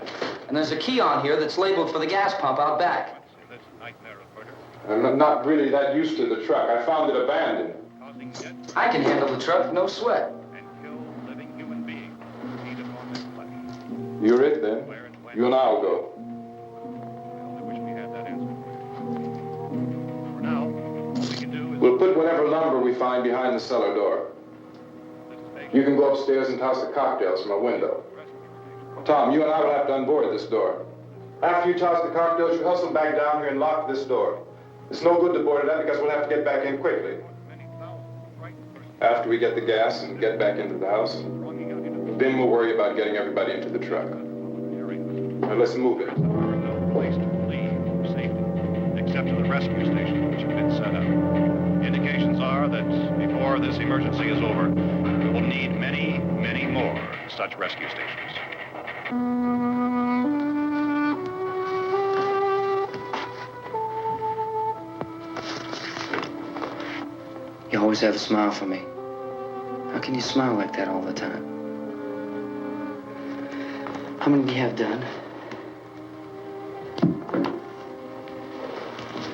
And there's a key on here that's labeled for the gas pump out back. I'm not really that used to the truck. I found it abandoned. I can handle the truck, no sweat. You're it, then. You and I'll go. We'll put whatever lumber we find behind the cellar door. You can go upstairs and toss the cocktails from a window. Tom, you and I will have to unboard this door. After you toss the cocktails, you hustle back down here and lock this door. It's no good to board it up because we'll have to get back in quickly. After we get the gas and get back into the house, then we'll worry about getting everybody into the truck. Now let's move it. No place to leave safely, except to the rescue stations which have been set up. Indications are that before this emergency is over, we will need many, many more such rescue stations. You always have a smile for me. How can you smile like that all the time? How many do you have done?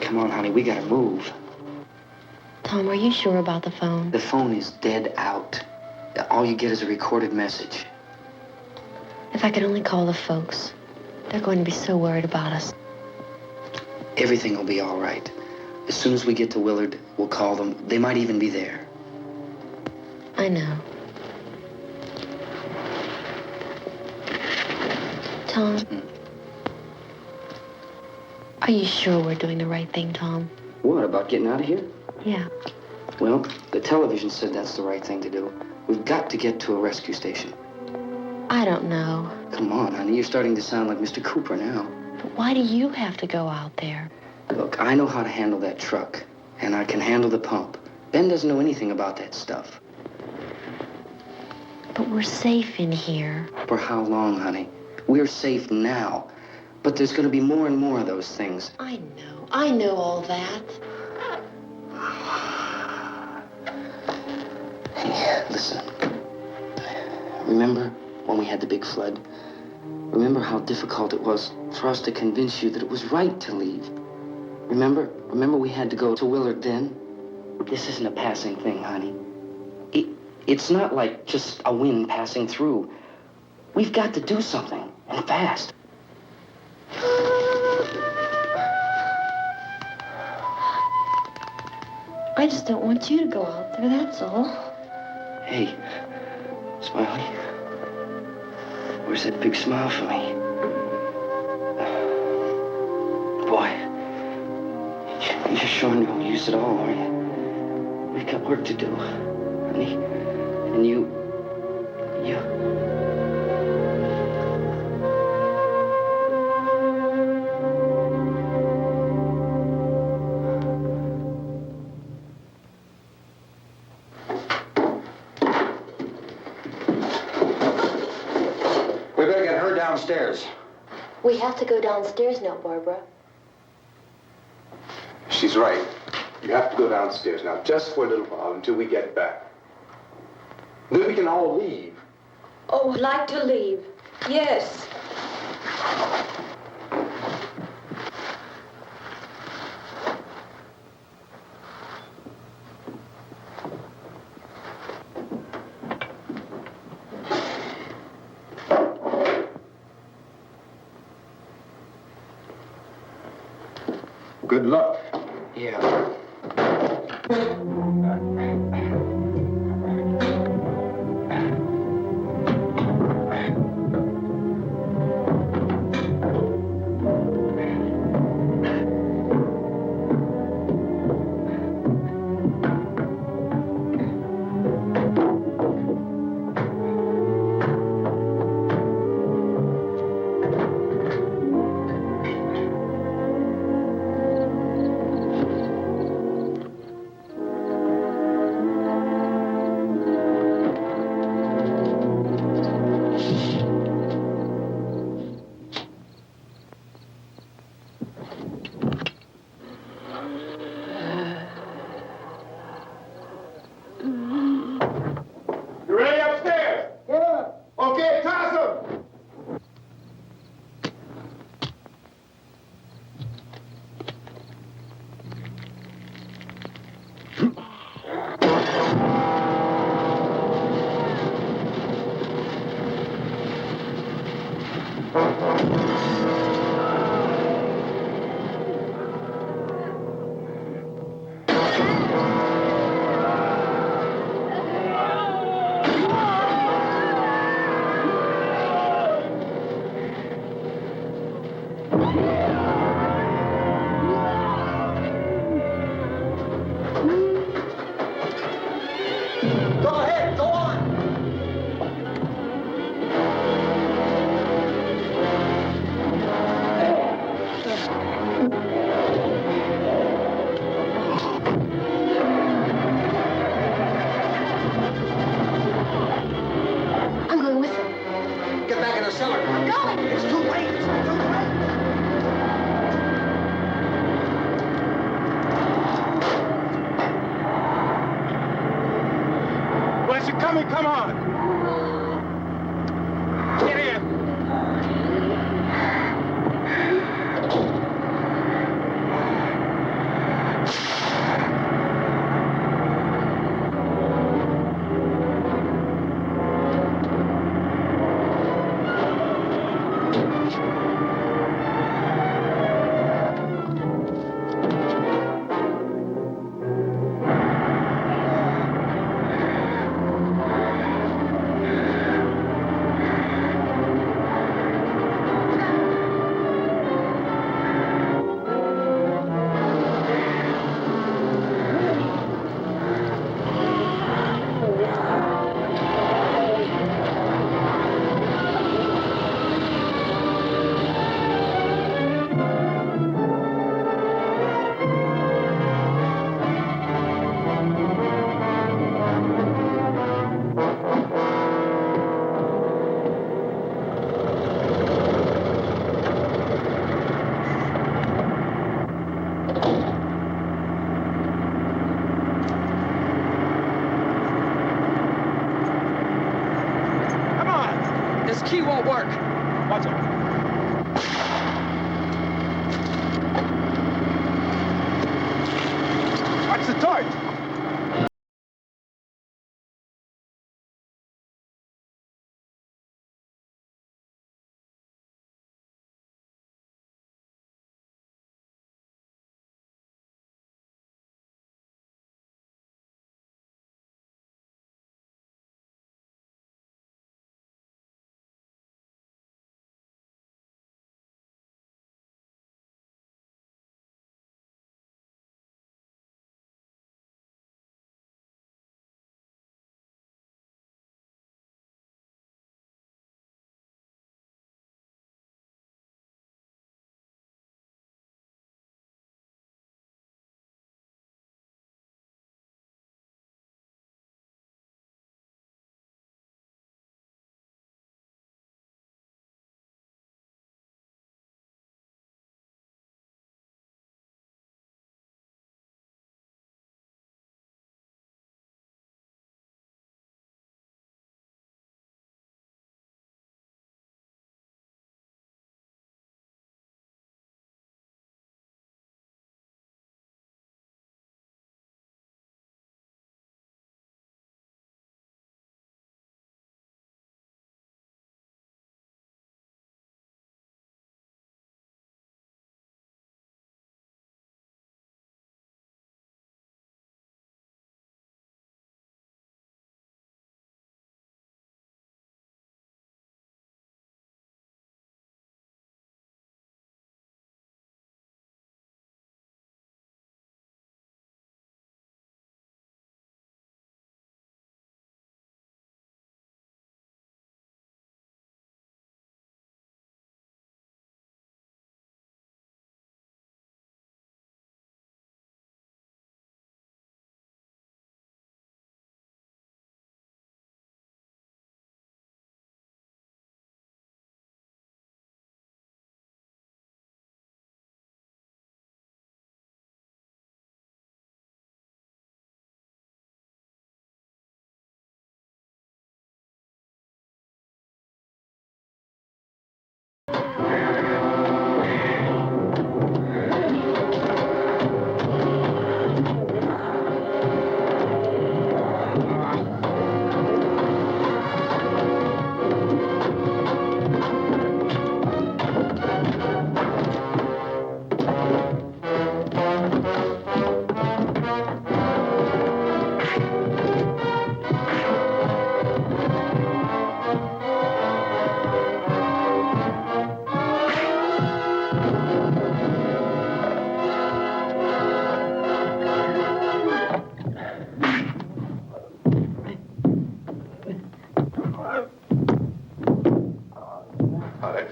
Come on, honey, we gotta move. Tom, are you sure about the phone? The phone is dead out. All you get is a recorded message. If I could only call the folks. They're going to be so worried about us. Everything will be all right. As soon as we get to Willard, we'll call them. They might even be there. I know. Tom? Are you sure we're doing the right thing, Tom? What, about getting out of here? Yeah. Well, the television said that's the right thing to do. We've got to get to a rescue station. I don't know. Come on, honey. You're starting to sound like Mr. Cooper now. But why do you have to go out there? Look, I know how to handle that truck, and I can handle the pump. Ben doesn't know anything about that stuff. But we're safe in here. For how long, honey? We're safe now. But there's going to be more and more of those things. I know all that. Hey, listen. Remember when we had the big flood? Remember how difficult it was for us to convince you that it was right to leave? Remember we had to go to Willard then? This isn't a passing thing, honey. It's not like just a wind passing through. We've got to do something, and fast. I just don't want you to go out there, that's all. Hey, Smiley. Where's that big smile for me? Boy, you're showing no use at all, are you? We've got work to do, honey. And you... We better get her downstairs. We have to go downstairs now, Barbara. She's right. You have to go downstairs now, just for a little while, until we get back. Then we can all leave. Oh, I'd like to leave. Yes. Good luck. Yeah. You ready upstairs? Yeah. Okay, toss 'em. Go ahead, go on. I'm going with them. Get back in the cellar. Go! It's too late. It's too late. Where's she coming? Come on. Get in. won't work. Watch it. Watch the torch.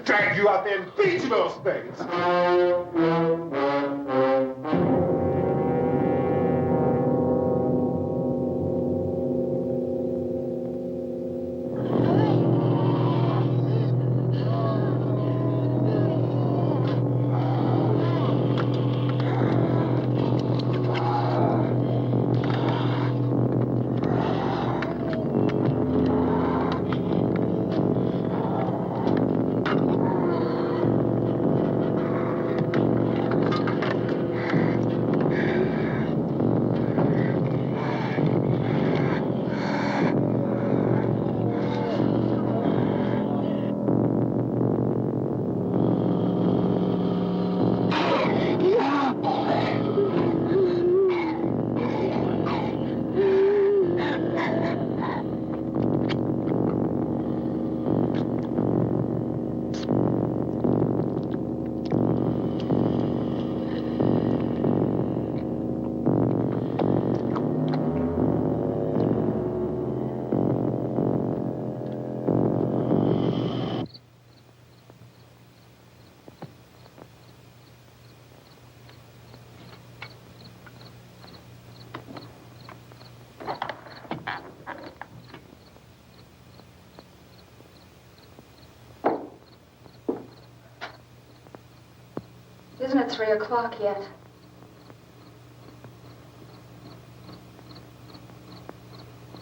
Drag you out there and beat you those things. Isn't it 3 o'clock yet?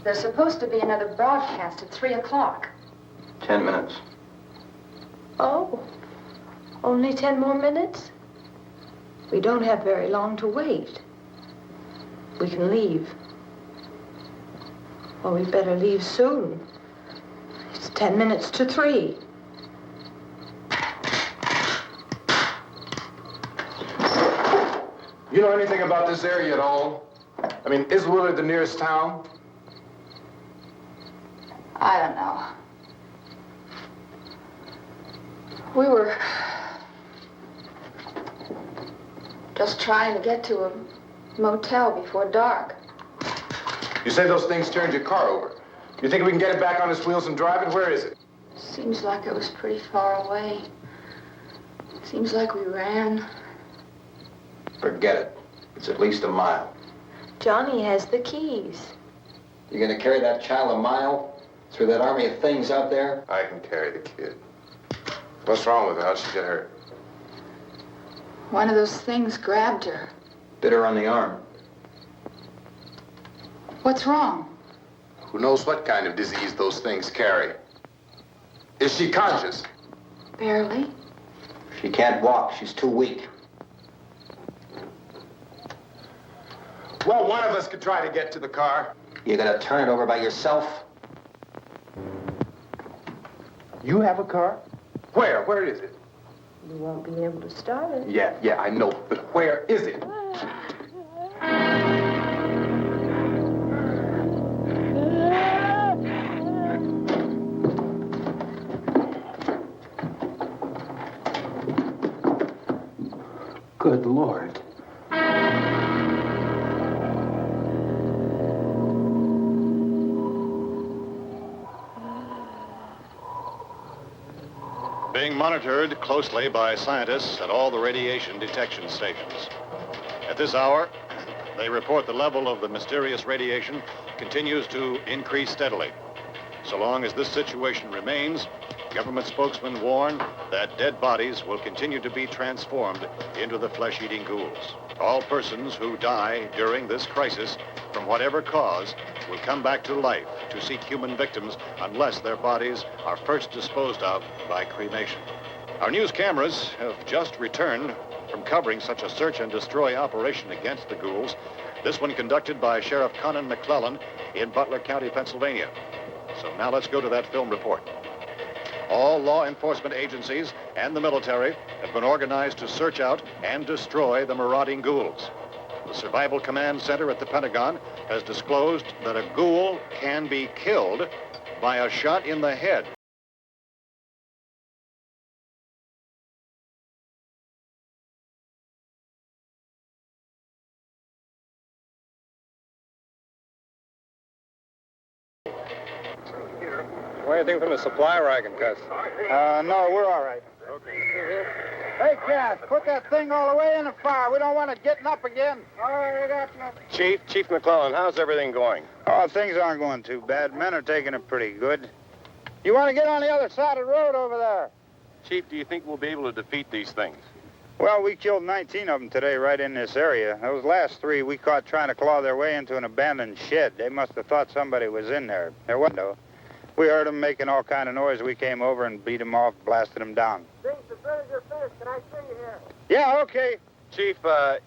There's supposed to be another broadcast at 3 o'clock. 10 minutes. Oh, only 10 more minutes? We don't have very long to wait. We can leave. Well, we better leave soon. It's 10 minutes to 3. You know anything about this area at all? I mean, is Willard the nearest town? I don't know. We were just trying to get to a motel before dark. You say those things turned your car over. You think we can get it back on its wheels and drive it? Where is it? Seems like it was pretty far away. Seems like we ran. Forget it. It's at least a mile. Johnny has the keys. You gonna carry that child a mile through that army of things out there? I can carry the kid. What's wrong with her? How'd she get hurt? One of those things grabbed her. Bit her on the arm. What's wrong? Who knows what kind of disease those things carry? Is she conscious? Barely. She can't walk. She's too weak. Well, one of us could try to get to the car. You gonna turn it over by yourself? You have a car? Where? Where is it? You won't be able to start it. Yeah, I know. But where is it? Good Lord. Being monitored closely by scientists at all the radiation detection stations. At this hour, they report the level of the mysterious radiation continues to increase steadily. So long as this situation remains, government spokesmen warn that dead bodies will continue to be transformed into the flesh-eating ghouls. All persons who die during this crisis, from whatever cause, will come back to life to seek human victims unless their bodies are first disposed of by cremation. Our news cameras have just returned from covering such a search and destroy operation against the ghouls, this one conducted by Sheriff Conan McClellan in Butler County, Pennsylvania. So now let's go to that film report. All law enforcement agencies and the military have been organized to search out and destroy the marauding ghouls. The Survival Command Center at the Pentagon has disclosed that a ghoul can be killed by a shot in the head. What do you think from the supply wagon, Gus? No, we're all right. Hey, Cass, put that thing all the way in the fire. We don't want it getting up again. All right, I got you. Chief McClellan, how's everything going? Oh, things aren't going too bad. Men are taking it pretty good. You want to get on the other side of the road over there? Chief, do you think we'll be able to defeat these things? Well, we killed 19 of them today right in this area. Those last 3 we caught trying to claw their way into an abandoned shed. They must have thought somebody was in there. There wasn't, though. We heard them making all kind of noise. We came over and beat them off, blasted them down. Can I see you here? Yeah, okay. Chief,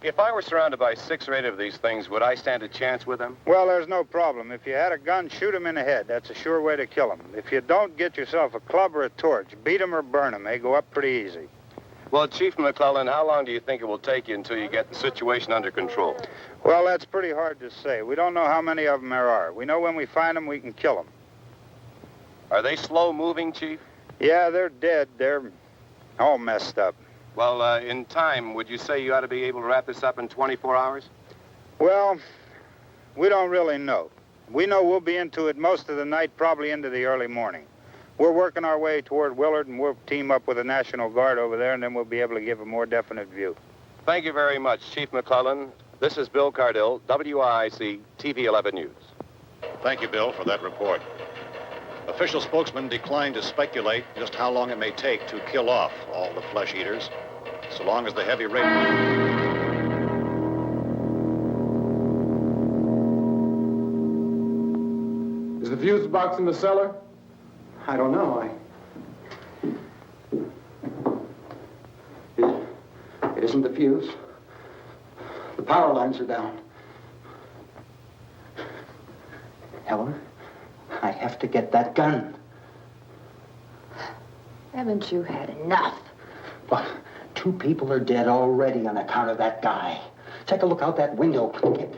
if I were surrounded by 6 or 8 of these things, would I stand a chance with them? Well, there's no problem. If you had a gun, shoot them in the head. That's a sure way to kill them. If you don't, get yourself a club or a torch. Beat them or burn them. They go up pretty easy. Well, Chief McClellan, how long do you think it will take you until you get the situation under control? Well, that's pretty hard to say. We don't know how many of them there are. We know when we find them, we can kill them. Are they slow-moving, Chief? Yeah, they're dead. They're all messed up. Well, in time, would you say you ought to be able to wrap this up in 24 hours? Well, we don't really know. We know we'll be into it most of the night, probably into the early morning. We're working our way toward Willard, and we'll team up with the National Guard over there, and then we'll be able to give a more definite view. Thank you very much, Chief McClellan. This is Bill Cardill, WIC TV 11 News. Thank you, Bill, for that report. Official spokesman declined to speculate just how long it may take to kill off all the flesh eaters, so long as the heavy rain... Is the fuse box in the cellar? I don't know. isn't the fuse. The power lines are down. Helen, I have to get that gun. Haven't you had enough? Well, 2 people are dead already on account of that guy. Take a look out that window. Get.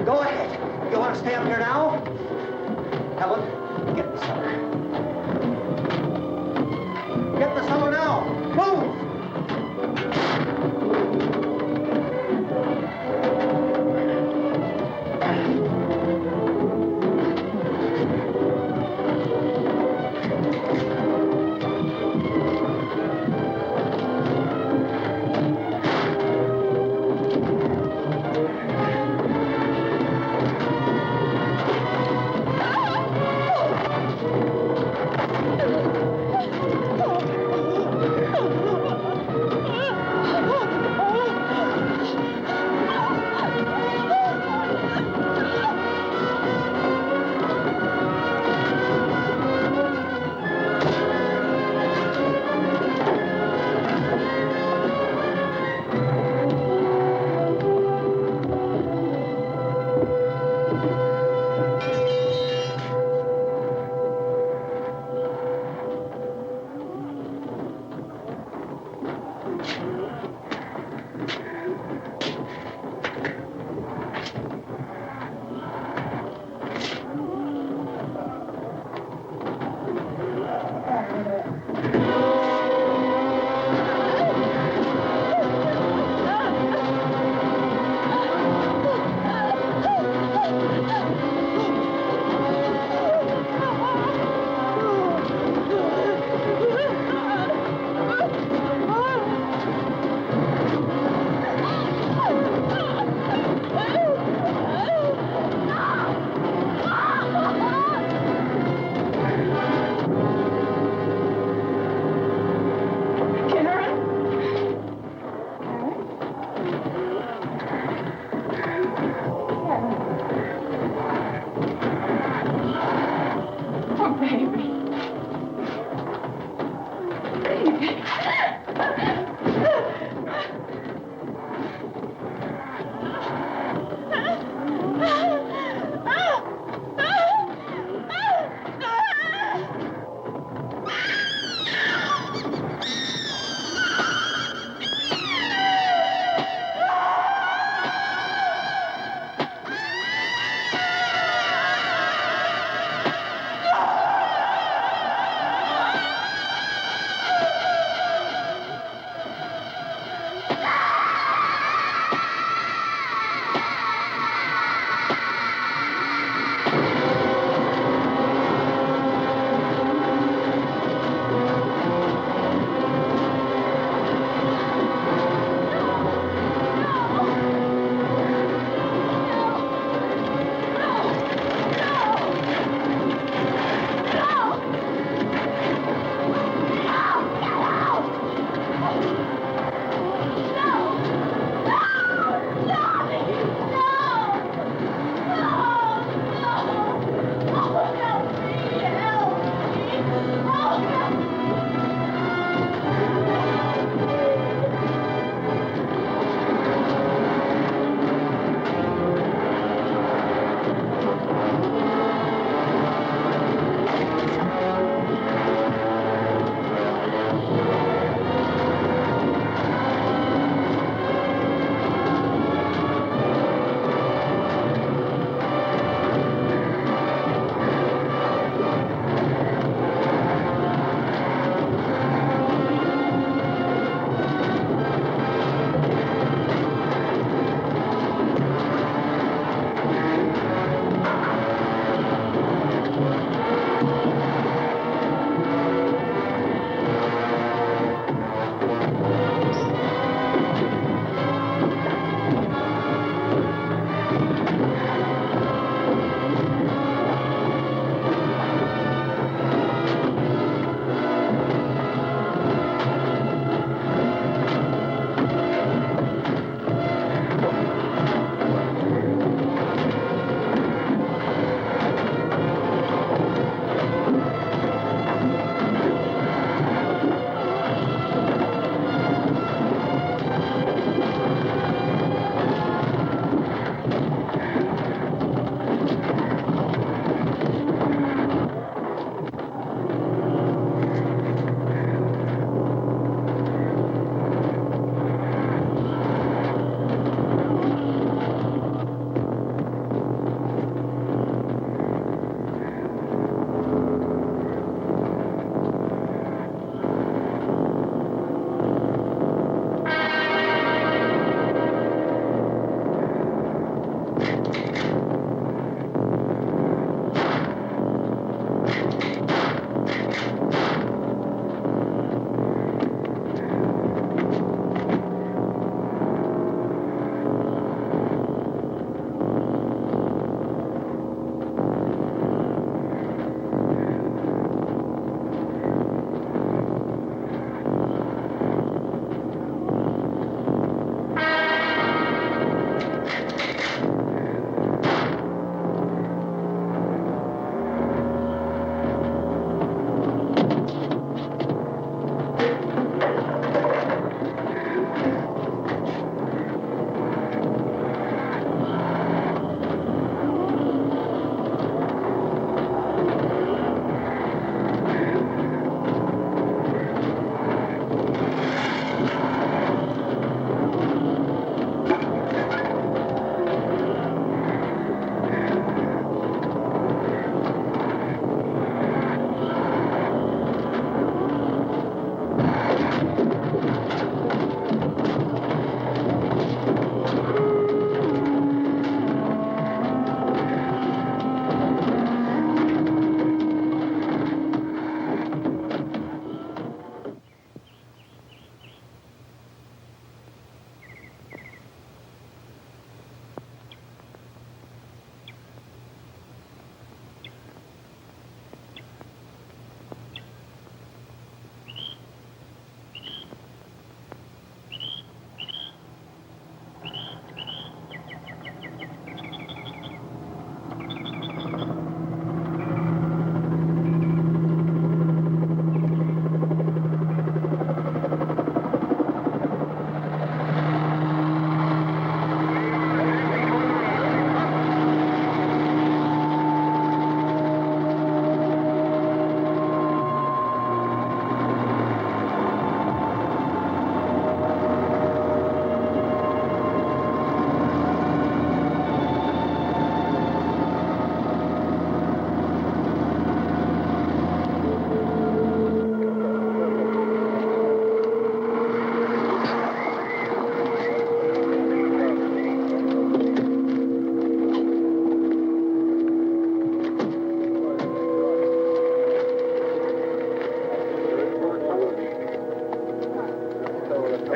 Go ahead. You want to stay up here now? Helen, get the cellar. Get the cellar now. Move!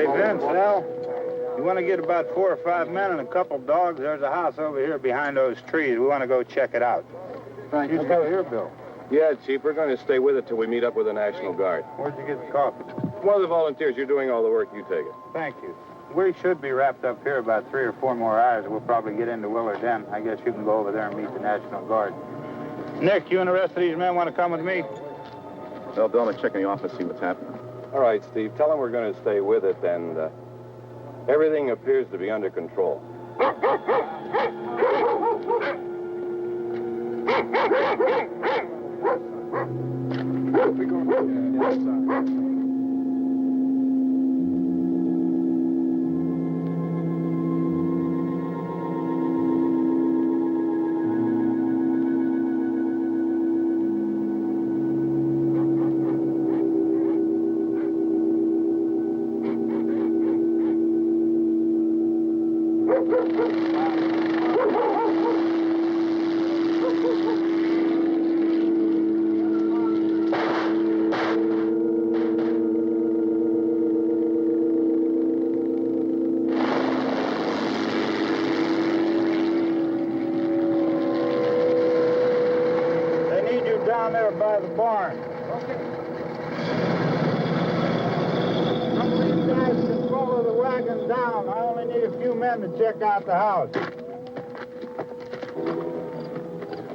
Hey, Vince, Al, you want to get about 4 or 5 men and a couple dogs? There's a house over here behind those trees. We want to go check it out. Thank you. Go here, Bill. Yeah, Chief, we're going to stay with it till we meet up with the National Guard. Where'd you get the coffee? One of the volunteers, you're doing all the work, you take it. Thank you. We should be wrapped up here about 3 or 4 more hours. We'll probably get into Willard then. I guess you can go over there and meet the National Guard. Nick, you and the rest of these men want to come with me? Well, Bill, let's check in the office, see what's happening. All right, Steve, tell them we're going to stay with it, and everything appears to be under control. Down there by the barn. Okay. Some of these guys can follow the wagon down. I only need a few men to check out the house.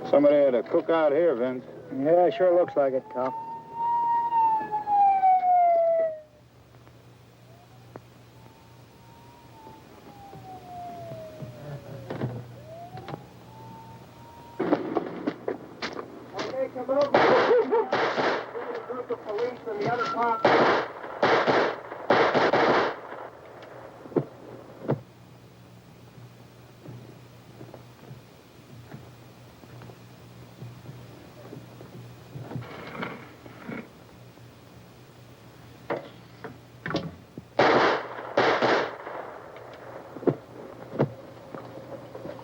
Somebody had a cookout here, Vince. Yeah, sure looks like it, Cal.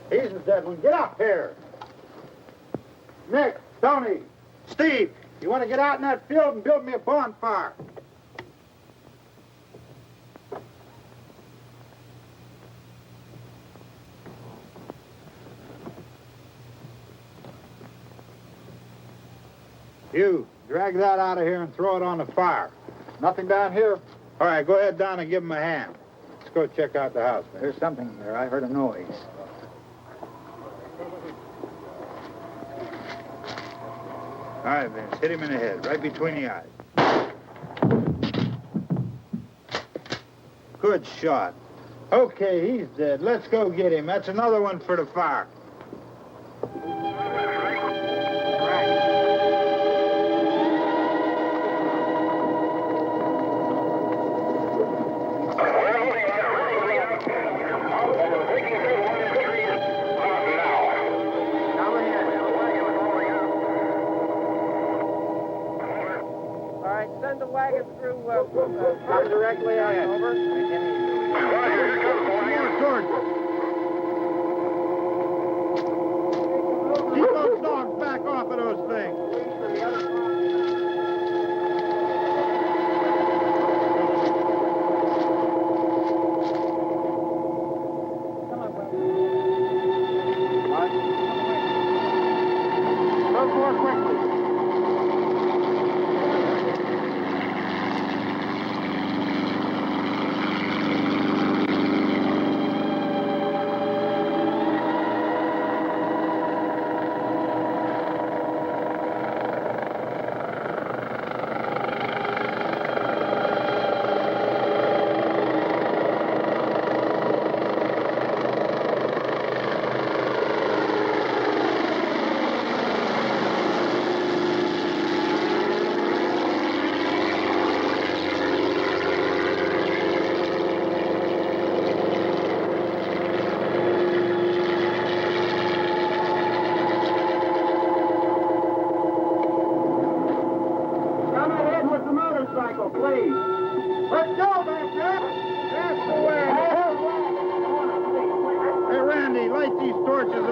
He's the dead one. Get up here. Nick, Tony, Steve, you want to get out in that field and build me a bonfire? You, drag that out of here and throw it on the fire. Nothing down here. All right, go ahead down and give him a hand. Let's go check out the house. There's something there. I heard a noise. All right, Vince, hit him in the head, right between the eyes. Good shot. Okay, he's dead. Let's go get him. That's another one for the fire. Send the wagon through, come directly on over. Keep those dogs back off of those things. Move more quickly. Please. Let's go back there. That's the way. Hey, Randy, light these torches